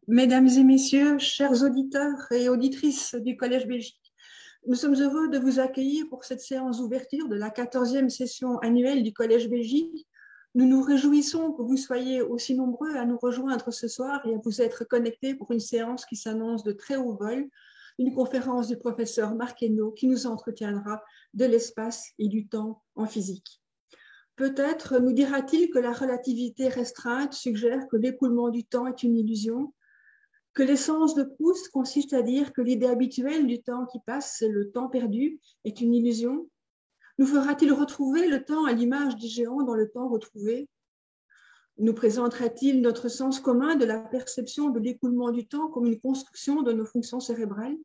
Mesdames et messieurs, chers auditeurs et auditrices du Collège Belgique, nous sommes heureux de vous accueillir pour cette séance d'ouverture de la 14e session annuelle du Collège Belgique. Nous nous réjouissons que vous soyez aussi nombreux à nous rejoindre ce soir et à vous être connectés pour une séance qui s'annonce de très haut vol, une conférence du professeur Marc Hainaut qui nous entretiendra de l'espace et du temps en physique. Peut-être nous dira-t-il que la relativité restreinte suggère que l'écoulement du temps est une illusion, que l'essence de Proust consiste à dire que l'idée habituelle du temps qui passe, c'est le temps perdu, est une illusion? Nous fera-t-il retrouver le temps à l'image des géants dans le temps retrouvé? Nous présentera-t-il notre sens commun de la perception de l'écoulement du temps comme une construction de nos fonctions cérébrales?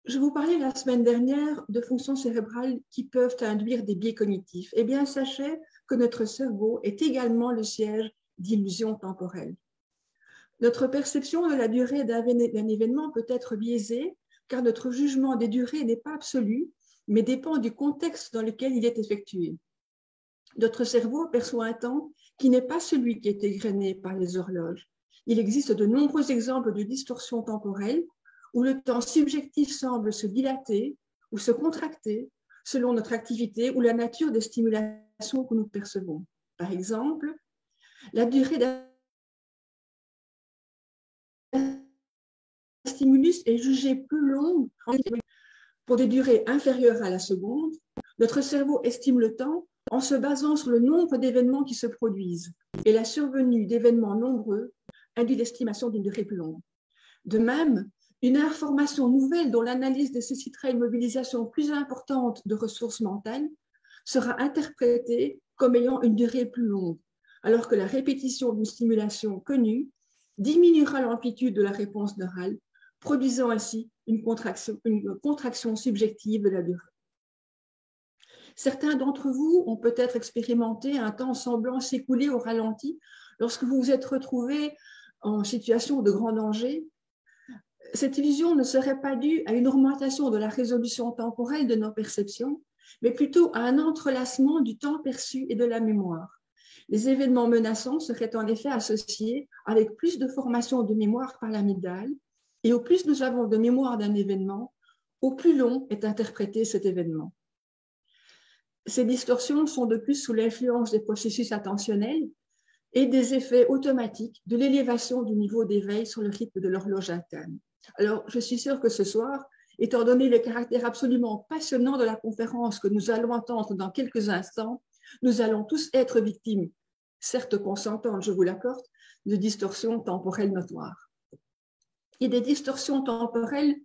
Je vous parlais la semaine dernière de fonctions cérébrales qui peuvent induire des biais cognitifs. Eh bien, sachez que notre cerveau est également le siège d'illusions temporelles. Notre perception de la durée d'un événement peut être biaisée, car notre jugement des durées n'est pas absolu, mais dépend du contexte dans lequel il est effectué. Notre cerveau perçoit un temps qui n'est pas celui qui est égrené par les horloges. Il existe de nombreux exemples de distorsion temporelle où le temps subjectif semble se dilater ou se contracter selon notre activité ou la nature des stimulations que nous percevons. Par exemple, la durée d'un stimulus est jugée plus longue pour des durées inférieures à la seconde. Notre cerveau estime le temps en se basant sur le nombre d'événements qui se produisent, et la survenue d'événements nombreux induit l'estimation d'une durée plus longue. De même, une information nouvelle dont l'analyse nécessiterait une mobilisation plus importante de ressources mentales sera interprétée comme ayant une durée plus longue, alors que la répétition d'une stimulation connue diminuera l'amplitude de la réponse neurale, produisant ainsi une contraction subjective de la durée. Certains d'entre vous ont peut-être expérimenté un temps semblant s'écouler au ralenti lorsque vous vous êtes retrouvés en situation de grand danger. Cette illusion ne serait pas due à une augmentation de la résolution temporelle de nos perceptions, mais plutôt à un entrelacement du temps perçu et de la mémoire. Les événements menaçants seraient en effet associés avec plus de formation de mémoire par l'amygdale, et au plus nous avons de mémoire d'un événement, au plus long est interprété cet événement. Ces distorsions sont de plus sous l'influence des processus attentionnels et des effets automatiques de l'élévation du niveau d'éveil sur le rythme de l'horloge interne. Alors, je suis sûre que ce soir, étant donné le caractère absolument passionnant de la conférence que nous allons entendre dans quelques instants, nous allons tous être victimes, certes consentantes, je vous l'accorde, de distorsions temporelles notoires. Et des distorsions temporelles,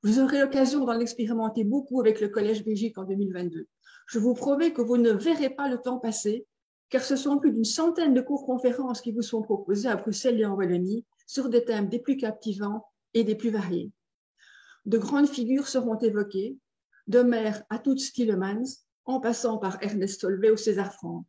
vous aurez l'occasion d'en expérimenter beaucoup avec le Collège Belgique en 2022. Je vous promets que vous ne verrez pas le temps passer, car ce sont plus d'une centaine de cours-conférences qui vous sont proposés à Bruxelles et en Wallonie sur des thèmes des plus captivants et des plus variés. De grandes figures seront évoquées, d'Homère à Toots Thielemans, en passant par Ernest Solvay ou César Franck.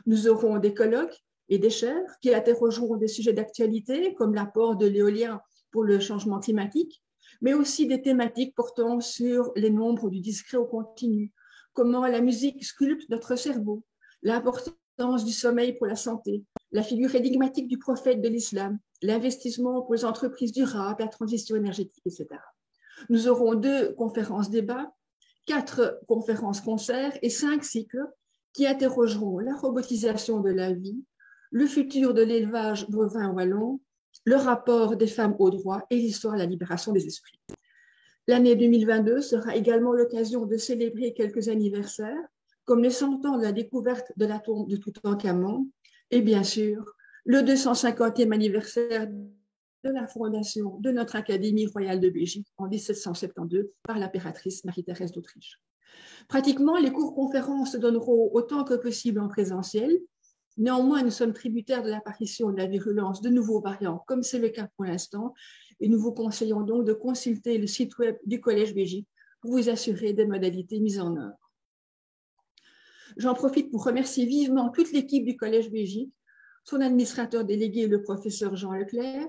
Nous aurons des colloques et des chaires qui interrogeront des sujets d'actualité comme l'apport de l'éolien pour le changement climatique, mais aussi des thématiques portant sur les nombres du discret au continu, comment la musique sculpte notre cerveau, l'importance du sommeil pour la santé, la figure énigmatique du prophète de l'islam, l'investissement pour les entreprises durables, la transition énergétique, etc. Nous aurons 2 conférences débats, 4 conférences concerts et 5 cycles qui interrogeront la robotisation de la vie, le futur de l'élevage bovin wallon, le rapport des femmes aux droits et l'histoire de la libération des esprits. L'année 2022 sera également l'occasion de célébrer quelques anniversaires, comme les 100 ans de la découverte de la tombe de Toutankhamon et bien sûr le 250e anniversaire de la fondation de notre Académie royale de Belgique en 1772 par l'impératrice Marie-Thérèse d'Autriche. Pratiquement, les cours-conférences se donneront autant que possible en présentiel. Néanmoins, nous sommes tributaires de l'apparition de la virulence de nouveaux variants, comme c'est le cas pour l'instant, et nous vous conseillons donc de consulter le site web du Collège Belgique pour vous assurer des modalités mises en œuvre. J'en profite pour remercier vivement toute l'équipe du Collège Belgique, son administrateur délégué, le professeur Jean Leclerc,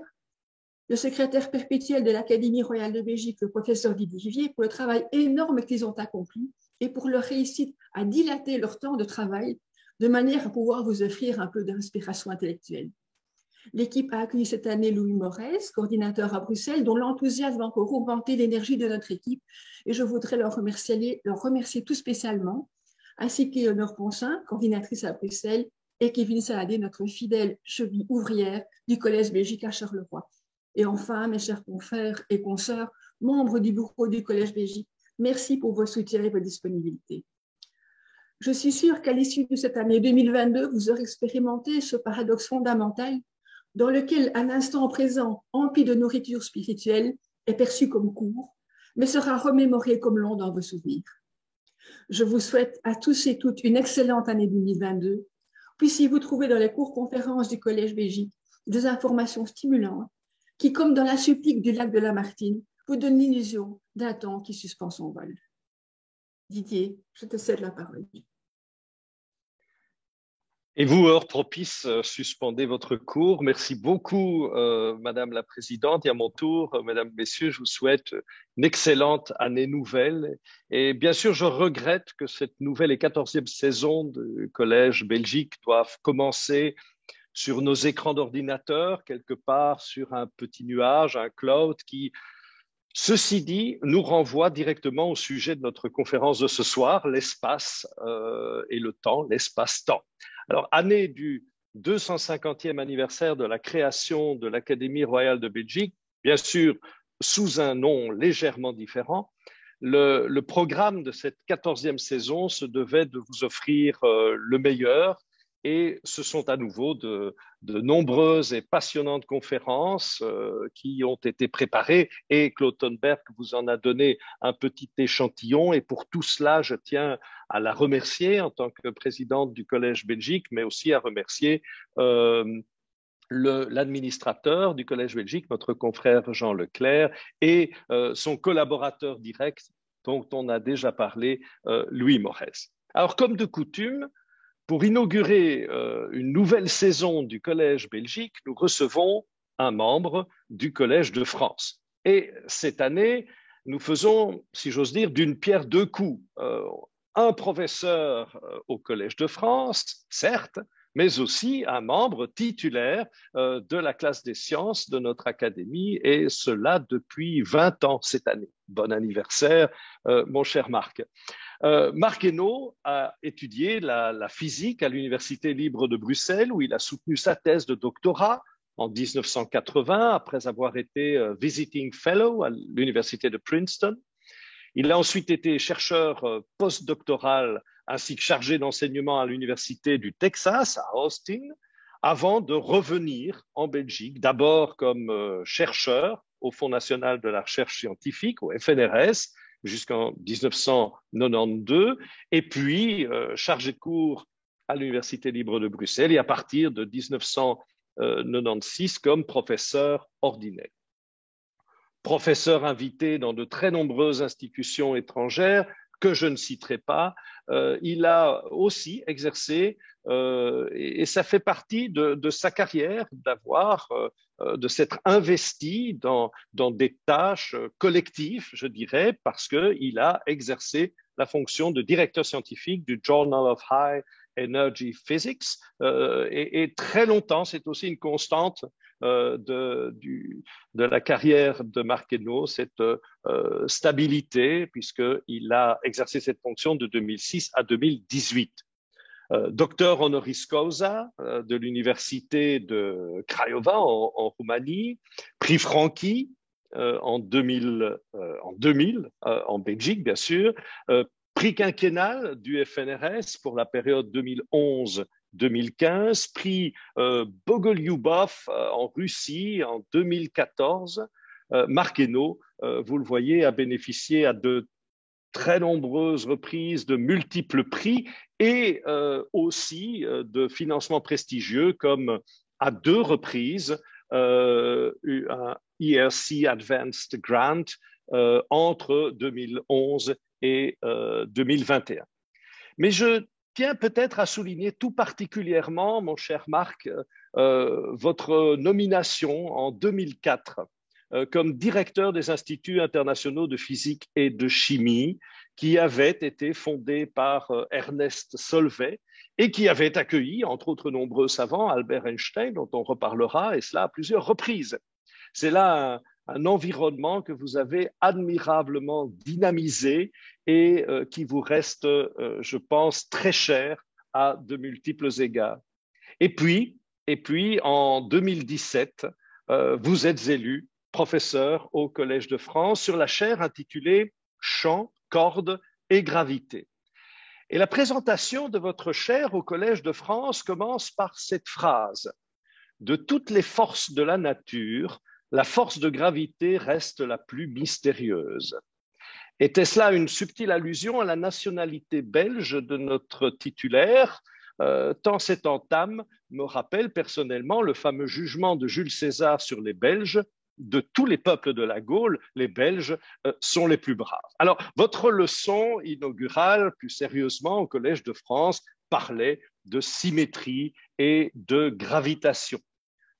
le secrétaire perpétuel de l'Académie royale de Belgique, le professeur Didier Vivier, pour le travail énorme qu'ils ont accompli et pour leur réussite à dilater leur temps de travail de manière à pouvoir vous offrir un peu d'inspiration intellectuelle. L'équipe a accueilli cette année Louis Morez, coordinateur à Bruxelles, dont l'enthousiasme a encore augmenté l'énergie de notre équipe. Et je voudrais leur remercier tout spécialement, ainsi qu'Éléonore Poncin, coordinatrice à Bruxelles, et Kevin Saadé, notre fidèle cheville ouvrière du Collège Belgique à Charleroi. Et enfin, mes chers confrères et consoeurs, membres du bureau du Collège Belgique, merci pour vos soutiens et vos disponibilités. Je suis sûre qu'à l'issue de cette année 2022, vous aurez expérimenté ce paradoxe fondamental dans lequel un instant présent empli de nourriture spirituelle est perçu comme court, mais sera remémoré comme long dans vos souvenirs. Je vous souhaite à tous et toutes une excellente année 2022. Puissiez-vous trouver dans les cours conférences du Collège Belgique des informations stimulantes qui, comme dans la supplique du lac de Lamartine, vous donnent l'illusion d'un temps qui suspend son vol. Didier, je te cède la parole. Et vous, heure propice, suspendez votre cours. Merci beaucoup, Madame la Présidente. Et à mon tour, Mesdames, Messieurs, je vous souhaite une excellente année nouvelle. Et bien sûr, je regrette que cette nouvelle et 14e saison du Collège Belgique doive commencer sur nos écrans d'ordinateur, quelque part sur un petit nuage, un cloud qui, ceci dit, nous renvoie directement au sujet de notre conférence de ce soir, l'espace et le temps, l'espace-temps. Alors, année du 250e anniversaire de la création de l'Académie royale de Belgique, bien sûr, sous un nom légèrement différent, le programme de cette 14e saison se devait de vous offrir le meilleur. Et ce sont à nouveau de nombreuses et passionnantes conférences qui ont été préparées et Claude Thunberg vous en a donné un petit échantillon. Et pour tout cela, je tiens à la remercier en tant que présidente du Collège Belgique, mais aussi à remercier l'administrateur du Collège Belgique, notre confrère Jean Leclerc, et son collaborateur direct dont on a déjà parlé, Louis Morez. Alors, comme de coutume, pour inaugurer une nouvelle saison du Collège Belgique, nous recevons un membre du Collège de France. Et cette année, nous faisons, si j'ose dire, d'une pierre deux coups. Un professeur au Collège de France, certes, mais aussi un membre titulaire de la classe des sciences de notre académie, et cela depuis 20 ans cette année. Bon anniversaire, mon cher Marc. Marc Hainaut a étudié la physique à l'Université libre de Bruxelles, où il a soutenu sa thèse de doctorat en 1980, après avoir été visiting fellow à l'Université de Princeton. Il a ensuite été chercheur postdoctoral ainsi que chargé d'enseignement à l'Université du Texas, à Austin, avant de revenir en Belgique, d'abord comme chercheur au Fonds national de la recherche scientifique, au FNRS, jusqu'en 1992, et puis chargé de cours à l'Université libre de Bruxelles et à partir de 1996 comme professeur ordinaire. Professeur invité dans de très nombreuses institutions étrangères que je ne citerai pas, il a aussi exercé, et ça fait partie de sa carrière, de s'être investi dans des tâches collectives, je dirais, parce qu'il a exercé la fonction de directeur scientifique du Journal of High Energy Physics, et très longtemps, c'est aussi une constante de la carrière de Marc Hainaut, cette stabilité, puisqu'il a exercé cette fonction de 2006 à 2018. Docteur honoris causa de l'université de Craiova en Roumanie, prix Franchi en 2000 en Belgique, bien sûr, prix quinquennal du FNRS pour la période 2011-2015, prix Bogolyubov en Russie en 2014. Marc Hainaut, vous le voyez, a bénéficié à de très nombreuses reprises de multiples prix et aussi de financements prestigieux comme à 2 reprises un ERC Advanced Grant entre 2011 et 2021. Mais je tiens peut-être à souligner tout particulièrement, mon cher Marc, votre nomination en 2004 comme directeur des Instituts internationaux de physique et de chimie, qui avait été fondé par Ernest Solvay et qui avait accueilli, entre autres nombreux savants, Albert Einstein, dont on reparlera, et cela à plusieurs reprises. C'est là un environnement que vous avez admirablement dynamisé et qui vous reste, je pense, très cher à de multiples égards. Et puis en 2017, vous êtes élu professeur au Collège de France sur la chaire intitulée Chant, cordes et gravité. Et la présentation de votre chaire au Collège de France commence par cette phrase: de toutes les forces de la nature, la force de gravité reste la plus mystérieuse. Était-ce là une subtile allusion à la nationalité belge de notre titulaire, tant cette entame me rappelle personnellement le fameux jugement de Jules César sur les Belges: de tous les peuples de la Gaule, les Belges sont les plus braves. Alors, votre leçon inaugurale, plus sérieusement, au Collège de France, parlait de symétrie et de gravitation.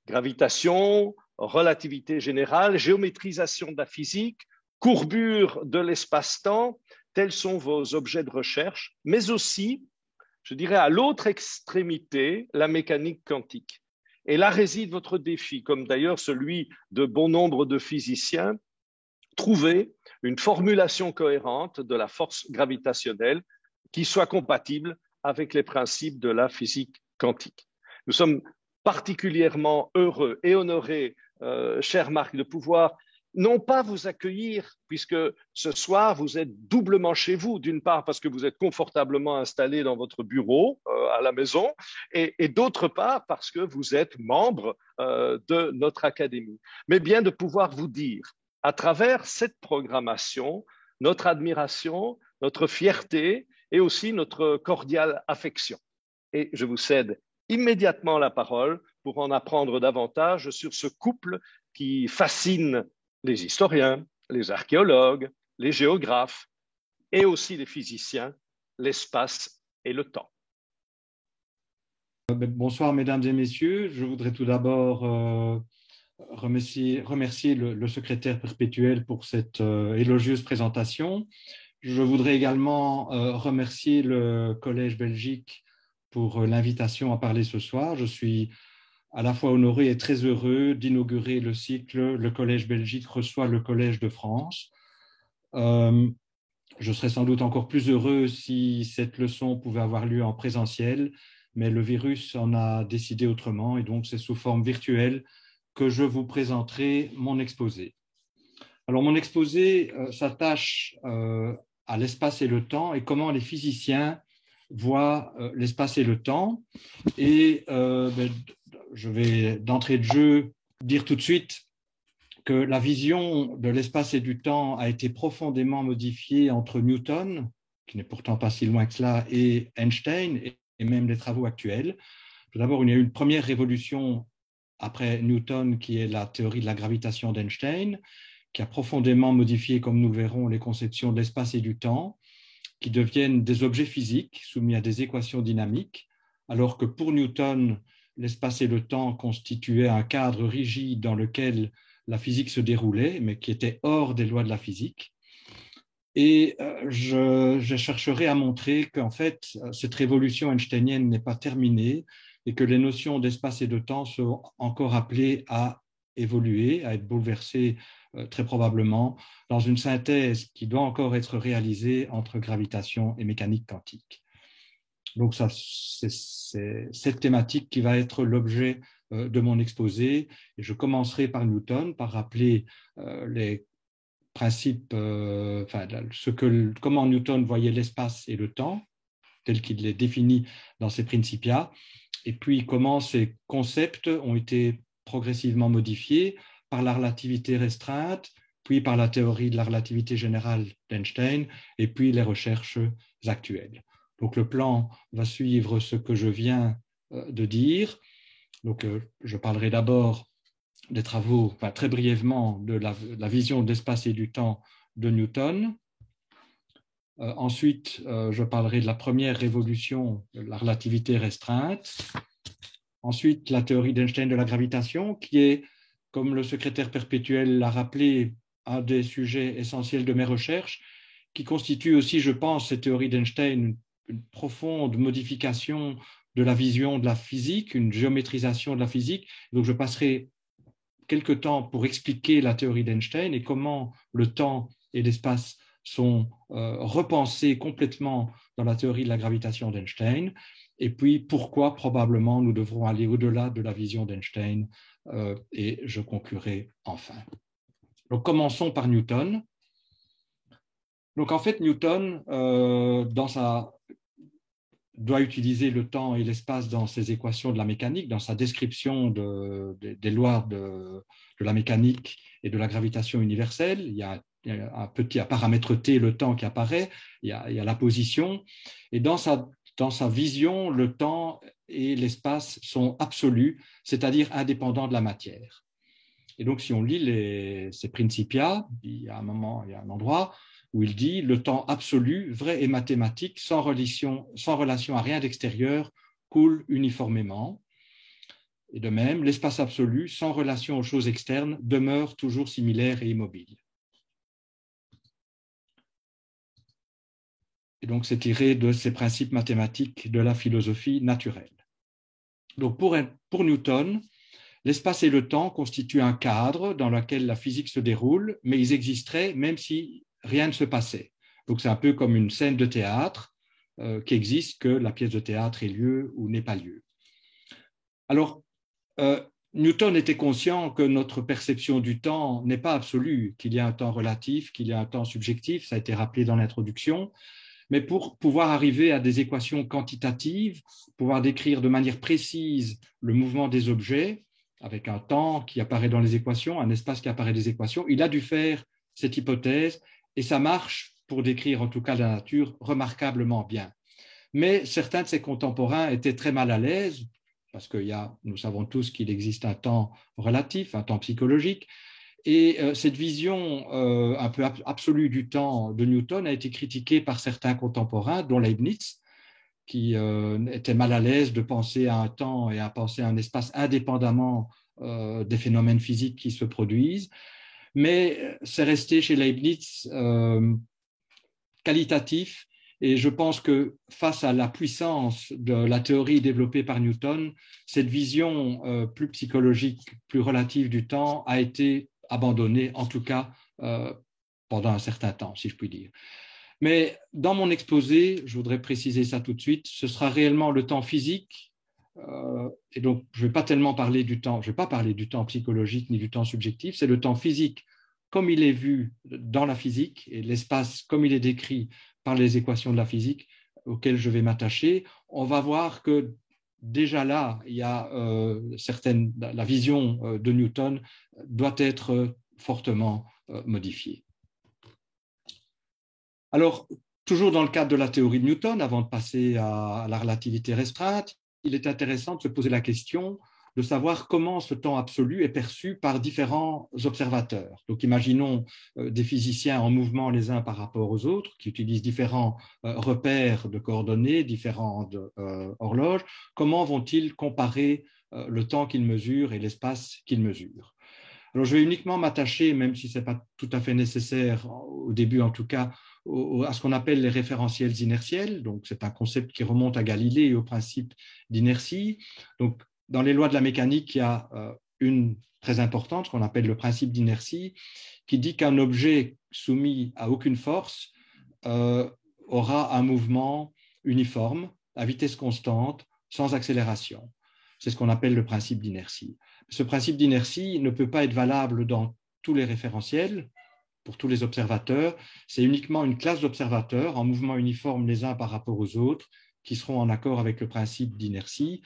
Gravitation, relativité générale, géométrisation de la physique, courbure de l'espace-temps, tels sont vos objets de recherche, mais aussi, je dirais, à l'autre extrémité, la mécanique quantique. Et là réside votre défi, comme d'ailleurs celui de bon nombre de physiciens: trouver une formulation cohérente de la force gravitationnelle qui soit compatible avec les principes de la physique quantique. Nous sommes particulièrement heureux et honorés, cher Marc, de pouvoir non pas vous accueillir, puisque ce soir, vous êtes doublement chez vous, d'une part parce que vous êtes confortablement installé dans votre bureau à la maison, et d'autre part parce que vous êtes membre de notre académie, mais bien de pouvoir vous dire, à travers cette programmation, notre admiration, notre fierté et aussi notre cordiale affection. Et je vous cède immédiatement la parole pour en apprendre davantage sur ce couple qui fascine les historiens, les archéologues, les géographes et aussi les physiciens, l'espace et le temps. Bonsoir mesdames et messieurs, je voudrais tout d'abord remercier le secrétaire perpétuel pour cette élogieuse présentation. Je voudrais également remercier le Collège Belgique pour l'invitation à parler ce soir. Je suis à la fois honoré et très heureux d'inaugurer le cycle « Le Collège Belgique reçoit le Collège de France ». Je serais sans doute encore plus heureux si cette leçon pouvait avoir lieu en présentiel, mais le virus en a décidé autrement et donc c'est sous forme virtuelle que je vous présenterai mon exposé. Alors mon exposé s'attache à l'espace et le temps et comment les physiciens voient l'espace et le temps. Et je vais d'entrée de jeu dire tout de suite que la vision de l'espace et du temps a été profondément modifiée entre Newton, qui n'est pourtant pas si loin que cela, et Einstein, et même les travaux actuels. Tout d'abord, il y a eu une première révolution après Newton, qui est la théorie de la gravitation d'Einstein, qui a profondément modifié, comme nous verrons, les conceptions de l'espace et du temps, qui deviennent des objets physiques soumis à des équations dynamiques, alors que pour Newton, l'espace et le temps constituaient un cadre rigide dans lequel la physique se déroulait, mais qui était hors des lois de la physique. Et je chercherai à montrer qu'en fait, cette révolution einsteinienne n'est pas terminée et que les notions d'espace et de temps sont encore appelées à évoluer, à être bouleversées très probablement dans une synthèse qui doit encore être réalisée entre gravitation et mécanique quantique. Donc c'est cette thématique qui va être l'objet de mon exposé. Et je commencerai par Newton, par rappeler les principes, comment Newton voyait l'espace et le temps, tel qu'il les définit dans ses Principia, et puis comment ces concepts ont été progressivement modifiés par la relativité restreinte, puis par la théorie de la relativité générale d'Einstein, et puis les recherches actuelles. Donc le plan va suivre ce que je viens de dire. Donc je parlerai d'abord des travaux, très brièvement, de la vision de l'espace et du temps de Newton. Ensuite, je parlerai de la première révolution de la relativité restreinte. Ensuite, la théorie d'Einstein de la gravitation, qui est, comme le secrétaire perpétuel l'a rappelé, un des sujets essentiels de mes recherches, qui constitue aussi, je pense, cette théorie d'Einstein, une profonde modification de la vision de la physique, une géométrisation de la physique. Donc, je passerai quelques temps pour expliquer la théorie d'Einstein et comment le temps et l'espace sont repensés complètement dans la théorie de la gravitation d'Einstein, et puis pourquoi probablement nous devrons aller au-delà de la vision d'Einstein, et je conclurai enfin. Donc, commençons par Newton. Donc, en fait, Newton, doit utiliser le temps et l'espace dans ses équations de la mécanique, dans sa description des lois de la mécanique et de la gravitation universelle. Il y a un petit paramètre T, le temps qui apparaît, il y a la position, et dans sa vision, le temps et l'espace sont absolus, c'est-à-dire indépendants de la matière. Et donc, si on lit ces Principia, il y a un endroit où il dit « Le temps absolu, vrai et mathématique, sans relation à rien d'extérieur, coule uniformément. » Et de même, l'espace absolu, sans relation aux choses externes, demeure toujours similaire et immobile. Et donc, c'est tiré de ces principes mathématiques de la philosophie naturelle. Donc, pour Newton, l'espace et le temps constituent un cadre dans lequel la physique se déroule, mais ils existeraient même si rien ne se passait. Donc, c'est un peu comme une scène de théâtre qui existe, que la pièce de théâtre ait lieu ou n'ait pas lieu. Alors, Newton était conscient que notre perception du temps n'est pas absolue, qu'il y a un temps relatif, qu'il y a un temps subjectif, ça a été rappelé dans l'introduction, mais pour pouvoir arriver à des équations quantitatives, pouvoir décrire de manière précise le mouvement des objets, avec un temps qui apparaît dans les équations, un espace qui apparaît dans les équations, il a dû faire cette hypothèse, et ça marche, pour décrire en tout cas la nature, remarquablement bien. Mais certains de ses contemporains étaient très mal à l'aise, parce que nous savons tous qu'il existe un temps relatif, un temps psychologique, et cette vision un peu absolue du temps de Newton a été critiquée par certains contemporains, dont Leibniz, qui était mal à l'aise de penser à un temps et à penser à un espace indépendamment des phénomènes physiques qui se produisent. Mais c'est resté chez Leibniz qualitatif, et je pense que face à la puissance de la théorie développée par Newton, cette vision plus psychologique, plus relative du temps a été abandonnée, en tout cas pendant un certain temps, si je puis dire. Mais dans mon exposé, je voudrais préciser ça tout de suite, ce sera réellement le temps physique, et donc je ne vais pas tellement parler du temps, je ne vais pas parler du temps psychologique ni du temps subjectif, c'est le temps physique comme il est vu dans la physique et l'espace comme il est décrit par les équations de la physique auxquelles je vais m'attacher. On va voir que déjà là, il y a la vision de Newton doit être fortement modifiée. Alors, toujours dans le cadre de la théorie de Newton, avant de passer à la relativité restreinte, il est intéressant de se poser la question de savoir comment ce temps absolu est perçu par différents observateurs. Donc, imaginons des physiciens en mouvement les uns par rapport aux autres, qui utilisent différents repères de coordonnées, différentes horloges. Comment vont-ils comparer le temps qu'ils mesurent et l'espace qu'ils mesurent? Alors, je vais uniquement m'attacher, même si ce n'est pas tout à fait nécessaire, au début en tout cas, à ce qu'on appelle les référentiels inertiels. Donc, c'est un concept qui remonte à Galilée et au principe d'inertie. Donc, dans les lois de la mécanique, il y a une très importante, ce qu'on appelle le principe d'inertie, qui dit qu'un objet soumis à aucune force aura un mouvement uniforme, à vitesse constante, sans accélération. C'est ce qu'on appelle le principe d'inertie. Ce principe d'inertie ne peut pas être valable dans tous les référentiels, pour tous les observateurs. C'est uniquement une classe d'observateurs en mouvement uniforme les uns par rapport aux autres qui seront en accord avec le principe d'inertie.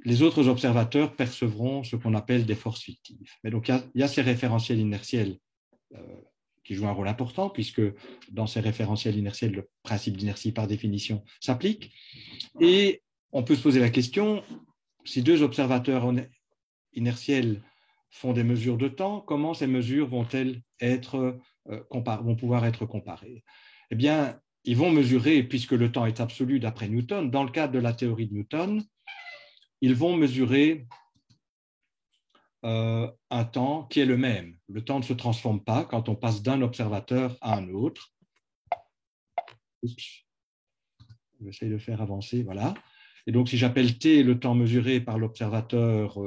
Les autres observateurs percevront ce qu'on appelle des forces fictives. Mais donc, il y a ces référentiels inertiels qui jouent un rôle important, puisque dans ces référentiels inertiels, le principe d'inertie, par définition, s'applique. Et on peut se poser la question, si deux observateurs inertiels font des mesures de temps, comment ces mesures vont-elles vont pouvoir être comparées? Eh bien, ils vont mesurer, puisque le temps est absolu d'après Newton, dans le cadre de la théorie de Newton, ils vont mesurer un temps qui est le même. Le temps ne se transforme pas quand on passe d'un observateur à un autre. Oups. J'essaie de faire avancer, voilà. Et donc, si j'appelle T le temps mesuré par l'observateur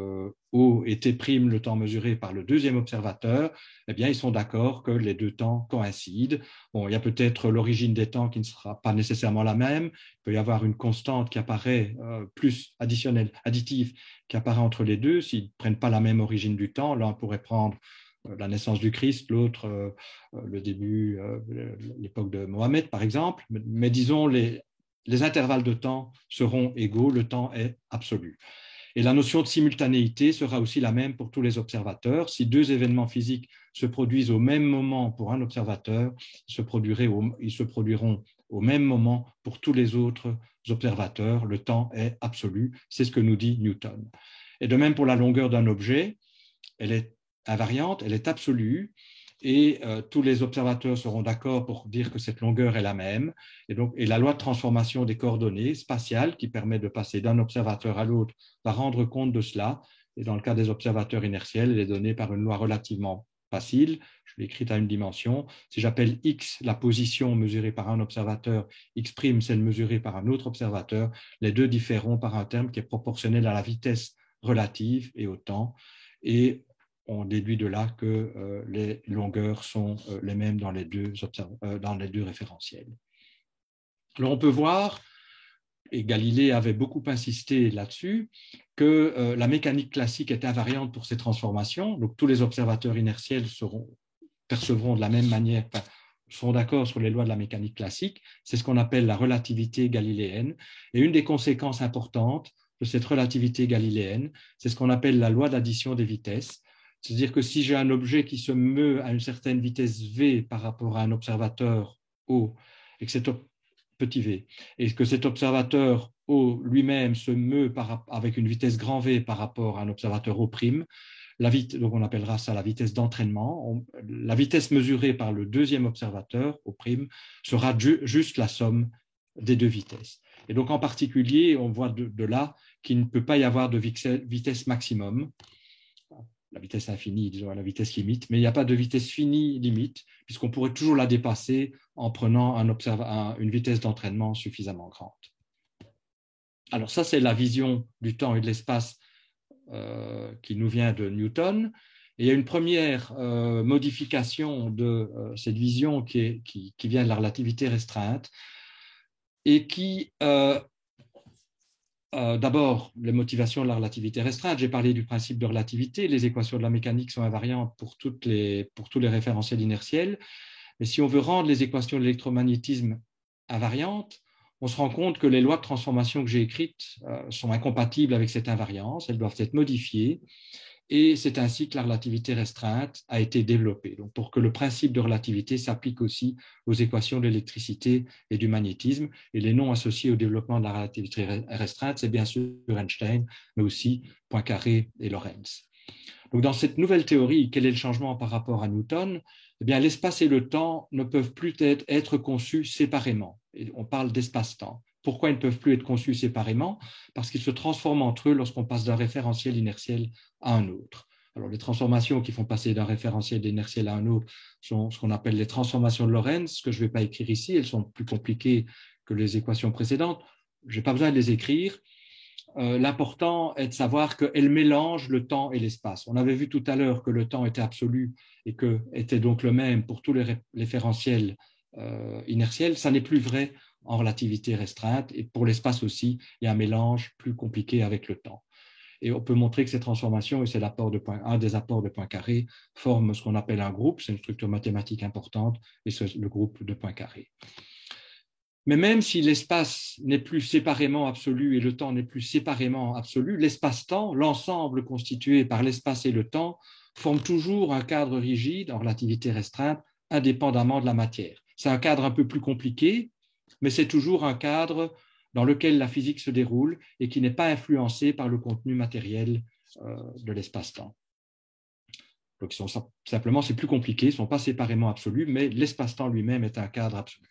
O et T' le temps mesuré par le deuxième observateur, eh bien, ils sont d'accord que les deux temps coïncident. Bon, il y a peut-être l'origine des temps qui ne sera pas nécessairement la même. Il peut y avoir une constante qui apparaît plus additionnelle, additive, qui apparaît entre les deux. S'ils ne prennent pas la même origine du temps, l'un pourrait prendre la naissance du Christ, l'autre le début, l'époque de Mohammed, par exemple. Mais disons, les intervalles de temps seront égaux, le temps est absolu. Et la notion de simultanéité sera aussi la même pour tous les observateurs. Si deux événements physiques se produisent au même moment pour un observateur, ils se produiront au même moment pour tous les autres observateurs. Le temps est absolu, c'est ce que nous dit Newton. Et de même pour la longueur d'un objet, elle est invariante, elle est absolue, et tous les observateurs seront d'accord pour dire que cette longueur est la même. Et la loi de transformation des coordonnées spatiales qui permet de passer d'un observateur à l'autre va rendre compte de cela. Et dans le cas des observateurs inertiels, elle est donnée par une loi relativement facile. Je l'ai écrite à une dimension. Si j'appelle x la position mesurée par un observateur, x' celle mesurée par un autre observateur, les deux différeront par un terme qui est proportionnel à la vitesse relative et au temps. Et on déduit de là que les longueurs sont les mêmes dans les deux référentiels. Alors on peut voir, et Galilée avait beaucoup insisté là-dessus, que la mécanique classique est invariante pour ces transformations. Donc tous les observateurs inertiels percevront de la même manière, seront d'accord sur les lois de la mécanique classique. C'est ce qu'on appelle la relativité galiléenne. Et une des conséquences importantes de cette relativité galiléenne, c'est ce qu'on appelle la loi d'addition des vitesses. C'est-à-dire que si j'ai un objet qui se meut à une certaine vitesse v par rapport à un observateur O, et que petit v, et que cet observateur O lui-même se meut avec une vitesse grand V par rapport à un observateur O', donc on appellera ça la vitesse d'entraînement. La vitesse mesurée par le deuxième observateur O' sera juste la somme des deux vitesses. Et donc en particulier, on voit de là qu'il ne peut pas y avoir de vitesse maximum, la vitesse infinie, disons la vitesse limite, mais il n'y a pas de vitesse finie limite, puisqu'on pourrait toujours la dépasser en prenant une vitesse d'entraînement suffisamment grande. Alors ça, c'est la vision du temps et de l'espace qui nous vient de Newton. Et il y a une première modification de cette vision qui vient de la relativité restreinte et qui d'abord, les motivations de la relativité restreinte. J'ai parlé du principe de relativité. Les équations de la mécanique sont invariantes pour tous les référentiels inertiels. Mais si on veut rendre les équations de l'électromagnétisme invariantes, on se rend compte que les lois de transformation que j'ai écrites sont incompatibles avec cette invariance. Elles doivent être modifiées. Et c'est ainsi que la relativité restreinte a été développée. Donc, pour que le principe de relativité s'applique aussi aux équations de l'électricité et du magnétisme, et les noms associés au développement de la relativité restreinte, c'est bien sûr Einstein, mais aussi Poincaré et Lorentz. Donc, dans cette nouvelle théorie, quel est le changement par rapport à Newton? Eh bien, l'espace et le temps ne peuvent plus être conçus séparément. Et on parle d'espace-temps. Pourquoi ils ne peuvent plus être conçus séparément? Parce qu'ils se transforment entre eux lorsqu'on passe d'un référentiel inertiel à un autre. Alors, les transformations qui font passer d'un référentiel inertiel à un autre sont ce qu'on appelle les transformations de Lorentz, que je ne vais pas écrire ici. Elles sont plus compliquées que les équations précédentes. Je n'ai pas besoin de les écrire. L'important est de savoir qu'elles mélangent le temps et l'espace. On avait vu tout à l'heure que le temps était absolu et que était donc le même pour tous les référentiels inertiels. Ça n'est plus vrai en relativité restreinte, et pour l'espace aussi, il y a un mélange plus compliqué avec le temps. Et on peut montrer que ces transformations, et c'est un des apports de Poincaré, forment ce qu'on appelle un groupe, c'est une structure mathématique importante, et c'est le groupe de Poincaré. Mais même si l'espace n'est plus séparément absolu et le temps n'est plus séparément absolu, l'espace-temps, l'ensemble constitué par l'espace et le temps, forme toujours un cadre rigide en relativité restreinte, indépendamment de la matière. C'est un cadre un peu plus compliqué, mais c'est toujours un cadre dans lequel la physique se déroule et qui n'est pas influencé par le contenu matériel de l'espace-temps. Donc, simplement, c'est plus compliqué, ils ne sont pas séparément absolus, mais l'espace-temps lui-même est un cadre absolu.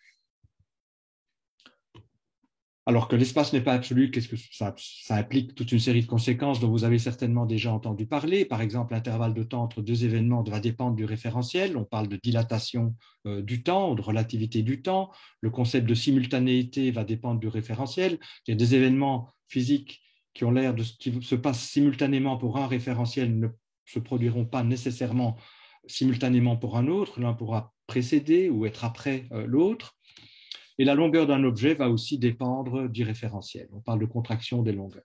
Alors que l'espace n'est pas absolu, qu'est-ce que ça implique? Toute une série de conséquences dont vous avez certainement déjà entendu parler. Par exemple, l'intervalle de temps entre deux événements va dépendre du référentiel. On parle de dilatation du temps ou de relativité du temps. Le concept de simultanéité va dépendre du référentiel. Il y a des événements physiques qui ont l'air qui se passent simultanément pour un référentiel ne se produiront pas nécessairement simultanément pour un autre. L'un pourra précéder ou être après l'autre. Et la longueur d'un objet va aussi dépendre du référentiel. On parle de contraction des longueurs.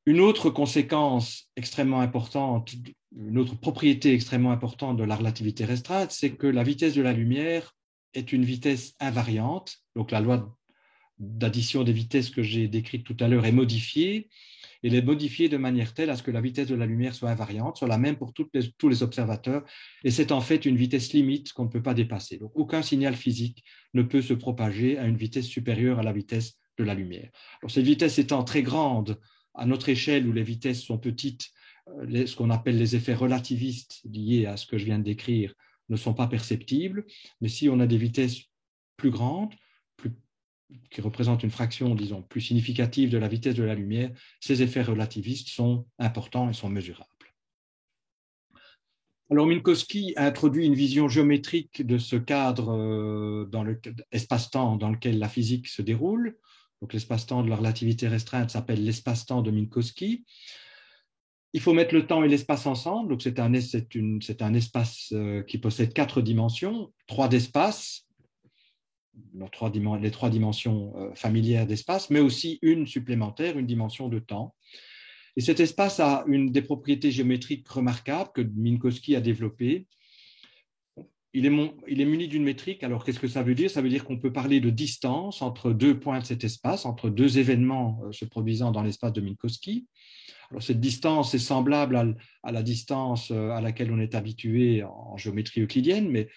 Une autre conséquence extrêmement importante, une autre propriété extrêmement importante de la relativité restreinte, c'est que la vitesse de la lumière est une vitesse invariante. Donc la loi d'addition des vitesses que j'ai décrite tout à l'heure est modifiée. Elle est modifiée de manière telle à ce que la vitesse de la lumière soit invariante, soit la même pour tous les observateurs, et c'est en fait une vitesse limite qu'on ne peut pas dépasser. Donc, aucun signal physique ne peut se propager à une vitesse supérieure à la vitesse de la lumière. Alors, cette vitesse étant très grande, à notre échelle où les vitesses sont petites, ce qu'on appelle les effets relativistes liés à ce que je viens de décrire ne sont pas perceptibles, mais si on a des vitesses plus grandes, qui représentent une fraction, disons, plus significative de la vitesse de la lumière, ces effets relativistes sont importants et sont mesurables. Alors, Minkowski a introduit une vision géométrique de ce cadre dans le espace-temps dans lequel la physique se déroule. Donc, l'espace-temps de la relativité restreinte s'appelle l'espace-temps de Minkowski. Il faut mettre le temps et l'espace ensemble. Donc, c'est un espace qui possède 4 dimensions, 3 d'espace, les 3 dimensions familières d'espace, mais aussi une supplémentaire, une dimension de temps. Et cet espace a une des propriétés géométriques remarquables que Minkowski a développées. Il est muni d'une métrique. Alors, qu'est-ce que ça veut dire? Ça veut dire qu'on peut parler de distance entre 2 points de cet espace, entre 2 événements se produisant dans l'espace de Minkowski. Alors, cette distance est semblable à la distance à laquelle on est habitué en géométrie euclidienne, mais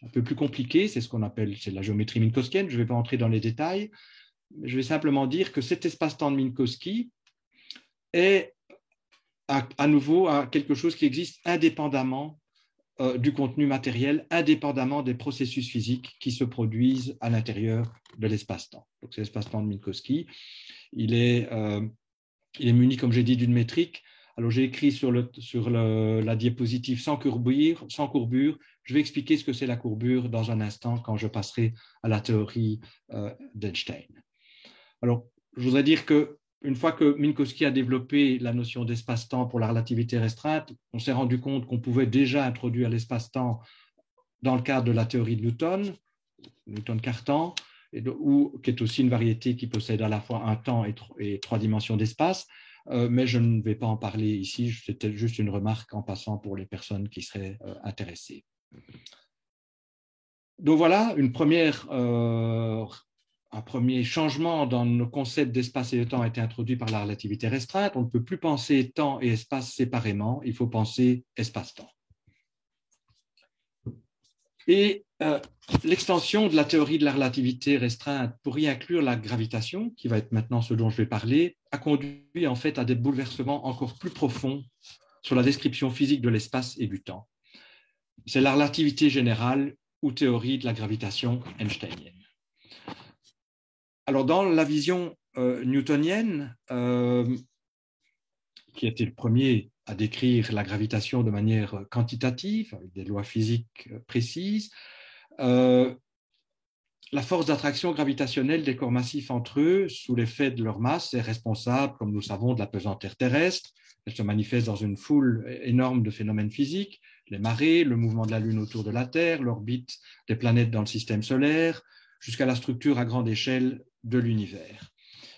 un peu plus compliqué, c'est la géométrie minkowskienne, je ne vais pas entrer dans les détails, je vais simplement dire que cet espace-temps de Minkowski est à nouveau quelque chose qui existe indépendamment du contenu matériel, indépendamment des processus physiques qui se produisent à l'intérieur de l'espace-temps. Donc, c'est l'espace-temps de Minkowski. Il est muni, comme j'ai dit, d'une métrique. Alors, j'ai écrit sur la diapositive sans courbure. Je vais expliquer ce que c'est la courbure dans un instant quand je passerai à la théorie d'Einstein. Alors, je voudrais dire qu'une fois que Minkowski a développé la notion d'espace-temps pour la relativité restreinte, on s'est rendu compte qu'on pouvait déjà introduire l'espace-temps dans le cadre de la théorie de Newton-Cartan, qui est aussi une variété qui possède à la fois un temps et 3 dimensions d'espace. Mais je ne vais pas en parler ici, c'était juste une remarque en passant pour les personnes qui seraient intéressées. Donc voilà, un premier changement dans nos concepts d'espace et de temps a été introduit par la relativité restreinte. On ne peut plus penser temps et espace séparément, il faut penser espace-temps. Et l'extension de la théorie de la relativité restreinte pour y inclure la gravitation, qui va être maintenant ce dont je vais parler, a conduit en fait à des bouleversements encore plus profonds sur la description physique de l'espace et du temps. C'est la relativité générale ou théorie de la gravitation einsteinienne. Alors, dans la vision newtonienne, qui était le premier à décrire la gravitation de manière quantitative, avec des lois physiques précises, la force d'attraction gravitationnelle des corps massifs entre eux, sous l'effet de leur masse, est responsable, comme nous savons, de la pesanteur terrestre. Elle se manifeste dans une foule énorme de phénomènes physiques, les marées, le mouvement de la Lune autour de la Terre, l'orbite des planètes dans le système solaire, jusqu'à la structure à grande échelle de l'univers.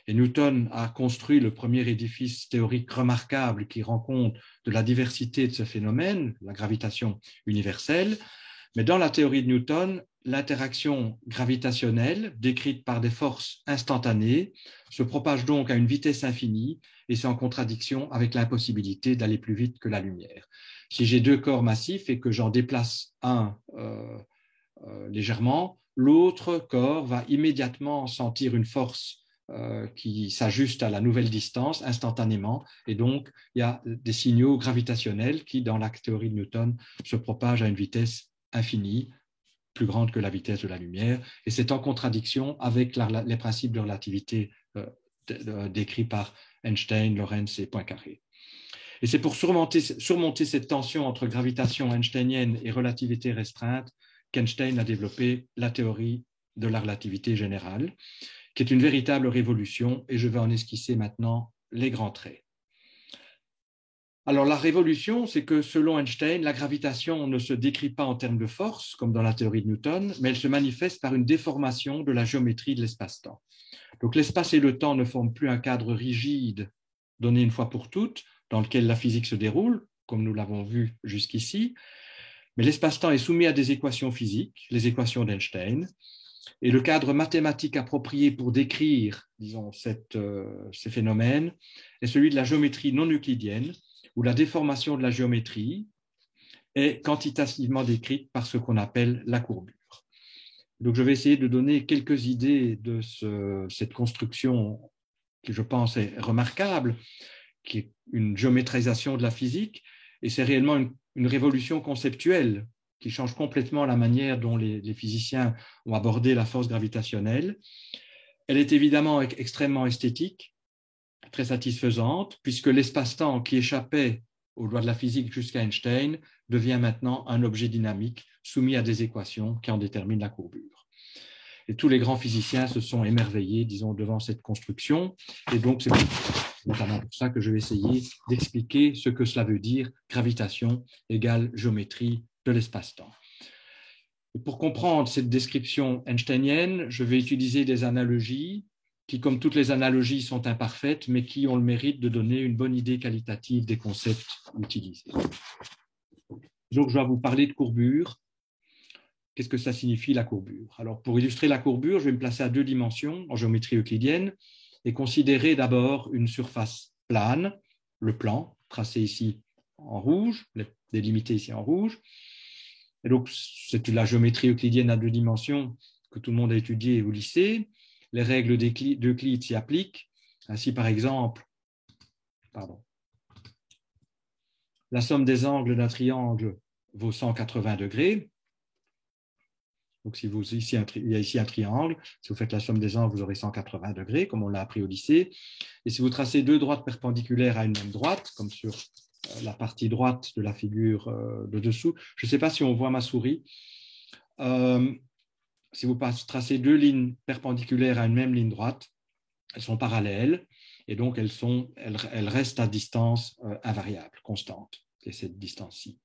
Et Newton a construit le premier édifice théorique remarquable qui rend compte de la diversité de ce phénomène, la gravitation universelle. Mais dans la théorie de Newton, l'interaction gravitationnelle, décrite par des forces instantanées, se propage donc à une vitesse infinie et c'est en contradiction avec l'impossibilité d'aller plus vite que la lumière. Si j'ai 2 corps massifs et que j'en déplace un légèrement, l'autre corps va immédiatement sentir une force qui s'ajuste à la nouvelle distance instantanément et donc il y a des signaux gravitationnels qui, dans la théorie de Newton, se propagent à une vitesse infinie plus grande que la vitesse de la lumière, et c'est en contradiction avec les principes de relativité décrits par Einstein, Lorentz et Poincaré. Et c'est pour surmonter cette tension entre gravitation einsteinienne et relativité restreinte qu'Einstein a développé la théorie de la relativité générale, qui est une véritable révolution, et je vais en esquisser maintenant les grands traits. Alors, la révolution, c'est que selon Einstein, la gravitation ne se décrit pas en termes de force, comme dans la théorie de Newton, mais elle se manifeste par une déformation de la géométrie de l'espace-temps. Donc, l'espace et le temps ne forment plus un cadre rigide donné une fois pour toutes, dans lequel la physique se déroule, comme nous l'avons vu jusqu'ici, mais l'espace-temps est soumis à des équations physiques, les équations d'Einstein, et le cadre mathématique approprié pour décrire, disons, ces phénomènes est celui de la géométrie non euclidienne, où la déformation de la géométrie est quantitativement décrite par ce qu'on appelle la courbure. Donc, je vais essayer de donner quelques idées de cette construction qui, je pense, est remarquable, qui est une géométrisation de la physique, et c'est réellement une révolution conceptuelle qui change complètement la manière dont les physiciens ont abordé la force gravitationnelle. Elle est évidemment extrêmement esthétique, très satisfaisante, puisque l'espace-temps qui échappait aux lois de la physique jusqu'à Einstein devient maintenant un objet dynamique soumis à des équations qui en déterminent la courbure. Et tous les grands physiciens se sont émerveillés, disons, devant cette construction, et donc c'est notamment pour ça que je vais essayer d'expliquer ce que cela veut dire gravitation égale géométrie de l'espace-temps. Et pour comprendre cette description einsteinienne, je vais utiliser des analogies qui, comme toutes les analogies, sont imparfaites, mais qui ont le mérite de donner une bonne idée qualitative des concepts utilisés. Donc, je vais vous parler de courbure. Qu'est-ce que ça signifie, la courbure? Alors, pour illustrer la courbure, je vais me placer à 2 dimensions en géométrie euclidienne et considérer d'abord une surface plane, le plan, tracé ici en rouge, délimité ici en rouge. Et donc, c'est la géométrie euclidienne à 2 dimensions que tout le monde a étudiée au lycée. Les règles d'Euclide s'y appliquent. Ainsi, par exemple, la somme des angles d'un triangle vaut 180 degrés. Donc, il y a ici un triangle. Si vous faites la somme des angles, vous aurez 180 degrés, comme on l'a appris au lycée. Et si vous tracez 2 droites perpendiculaires à une même droite, comme sur la partie droite de la figure de dessous, je ne sais pas si on voit ma souris. Si vous tracez 2 lignes perpendiculaires à une même ligne droite, elles sont parallèles et donc elles restent à distance invariable, constante, et cette distance-ci.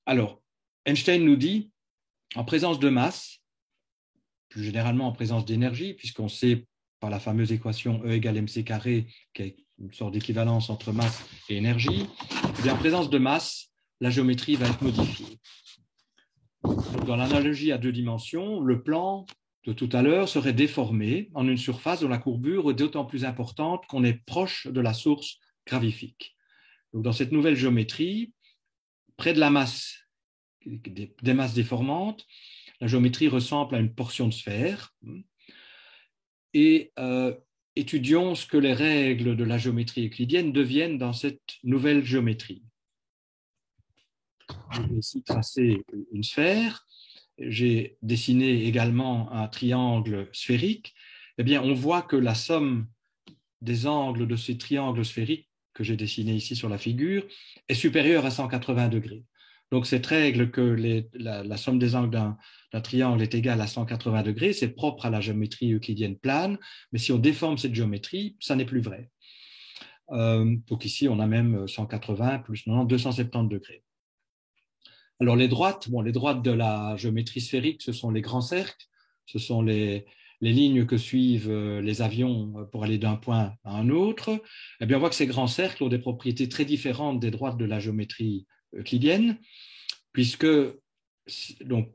Alors, Einstein nous dit, en présence de masse, plus généralement en présence d'énergie, puisqu'on sait par la fameuse équation E égale mc carré, qui est une sorte d'équivalence entre masse et énergie, eh bien, en présence de masse, la géométrie va être modifiée. Dans l'analogie à 2 dimensions, le plan de tout à l'heure serait déformé en une surface dont la courbure est d'autant plus importante qu'on est proche de la source gravifique. Donc, dans cette nouvelle géométrie, près de la masse, des masses déformantes, la géométrie ressemble à une portion de sphère. Et étudions ce que les règles de la géométrie euclidienne deviennent dans cette nouvelle géométrie. J'ai ici tracé une sphère, j'ai dessiné également un triangle sphérique. Eh bien, on voit que la somme des angles de ces triangles sphériques que j'ai dessiné ici sur la figure est supérieure à 180 degrés. Donc, cette règle que la somme des angles d'un triangle est égale à 180 degrés, c'est propre à la géométrie euclidienne plane, mais si on déforme cette géométrie, ça n'est plus vrai. Donc ici, on a même 180 plus 270 degrés. Alors, les droites de la géométrie sphérique, ce sont les grands cercles, ce sont les lignes que suivent les avions pour aller d'un point à un autre. Eh bien, on voit que ces grands cercles ont des propriétés très différentes des droites de la géométrie euclidienne, puisque, donc,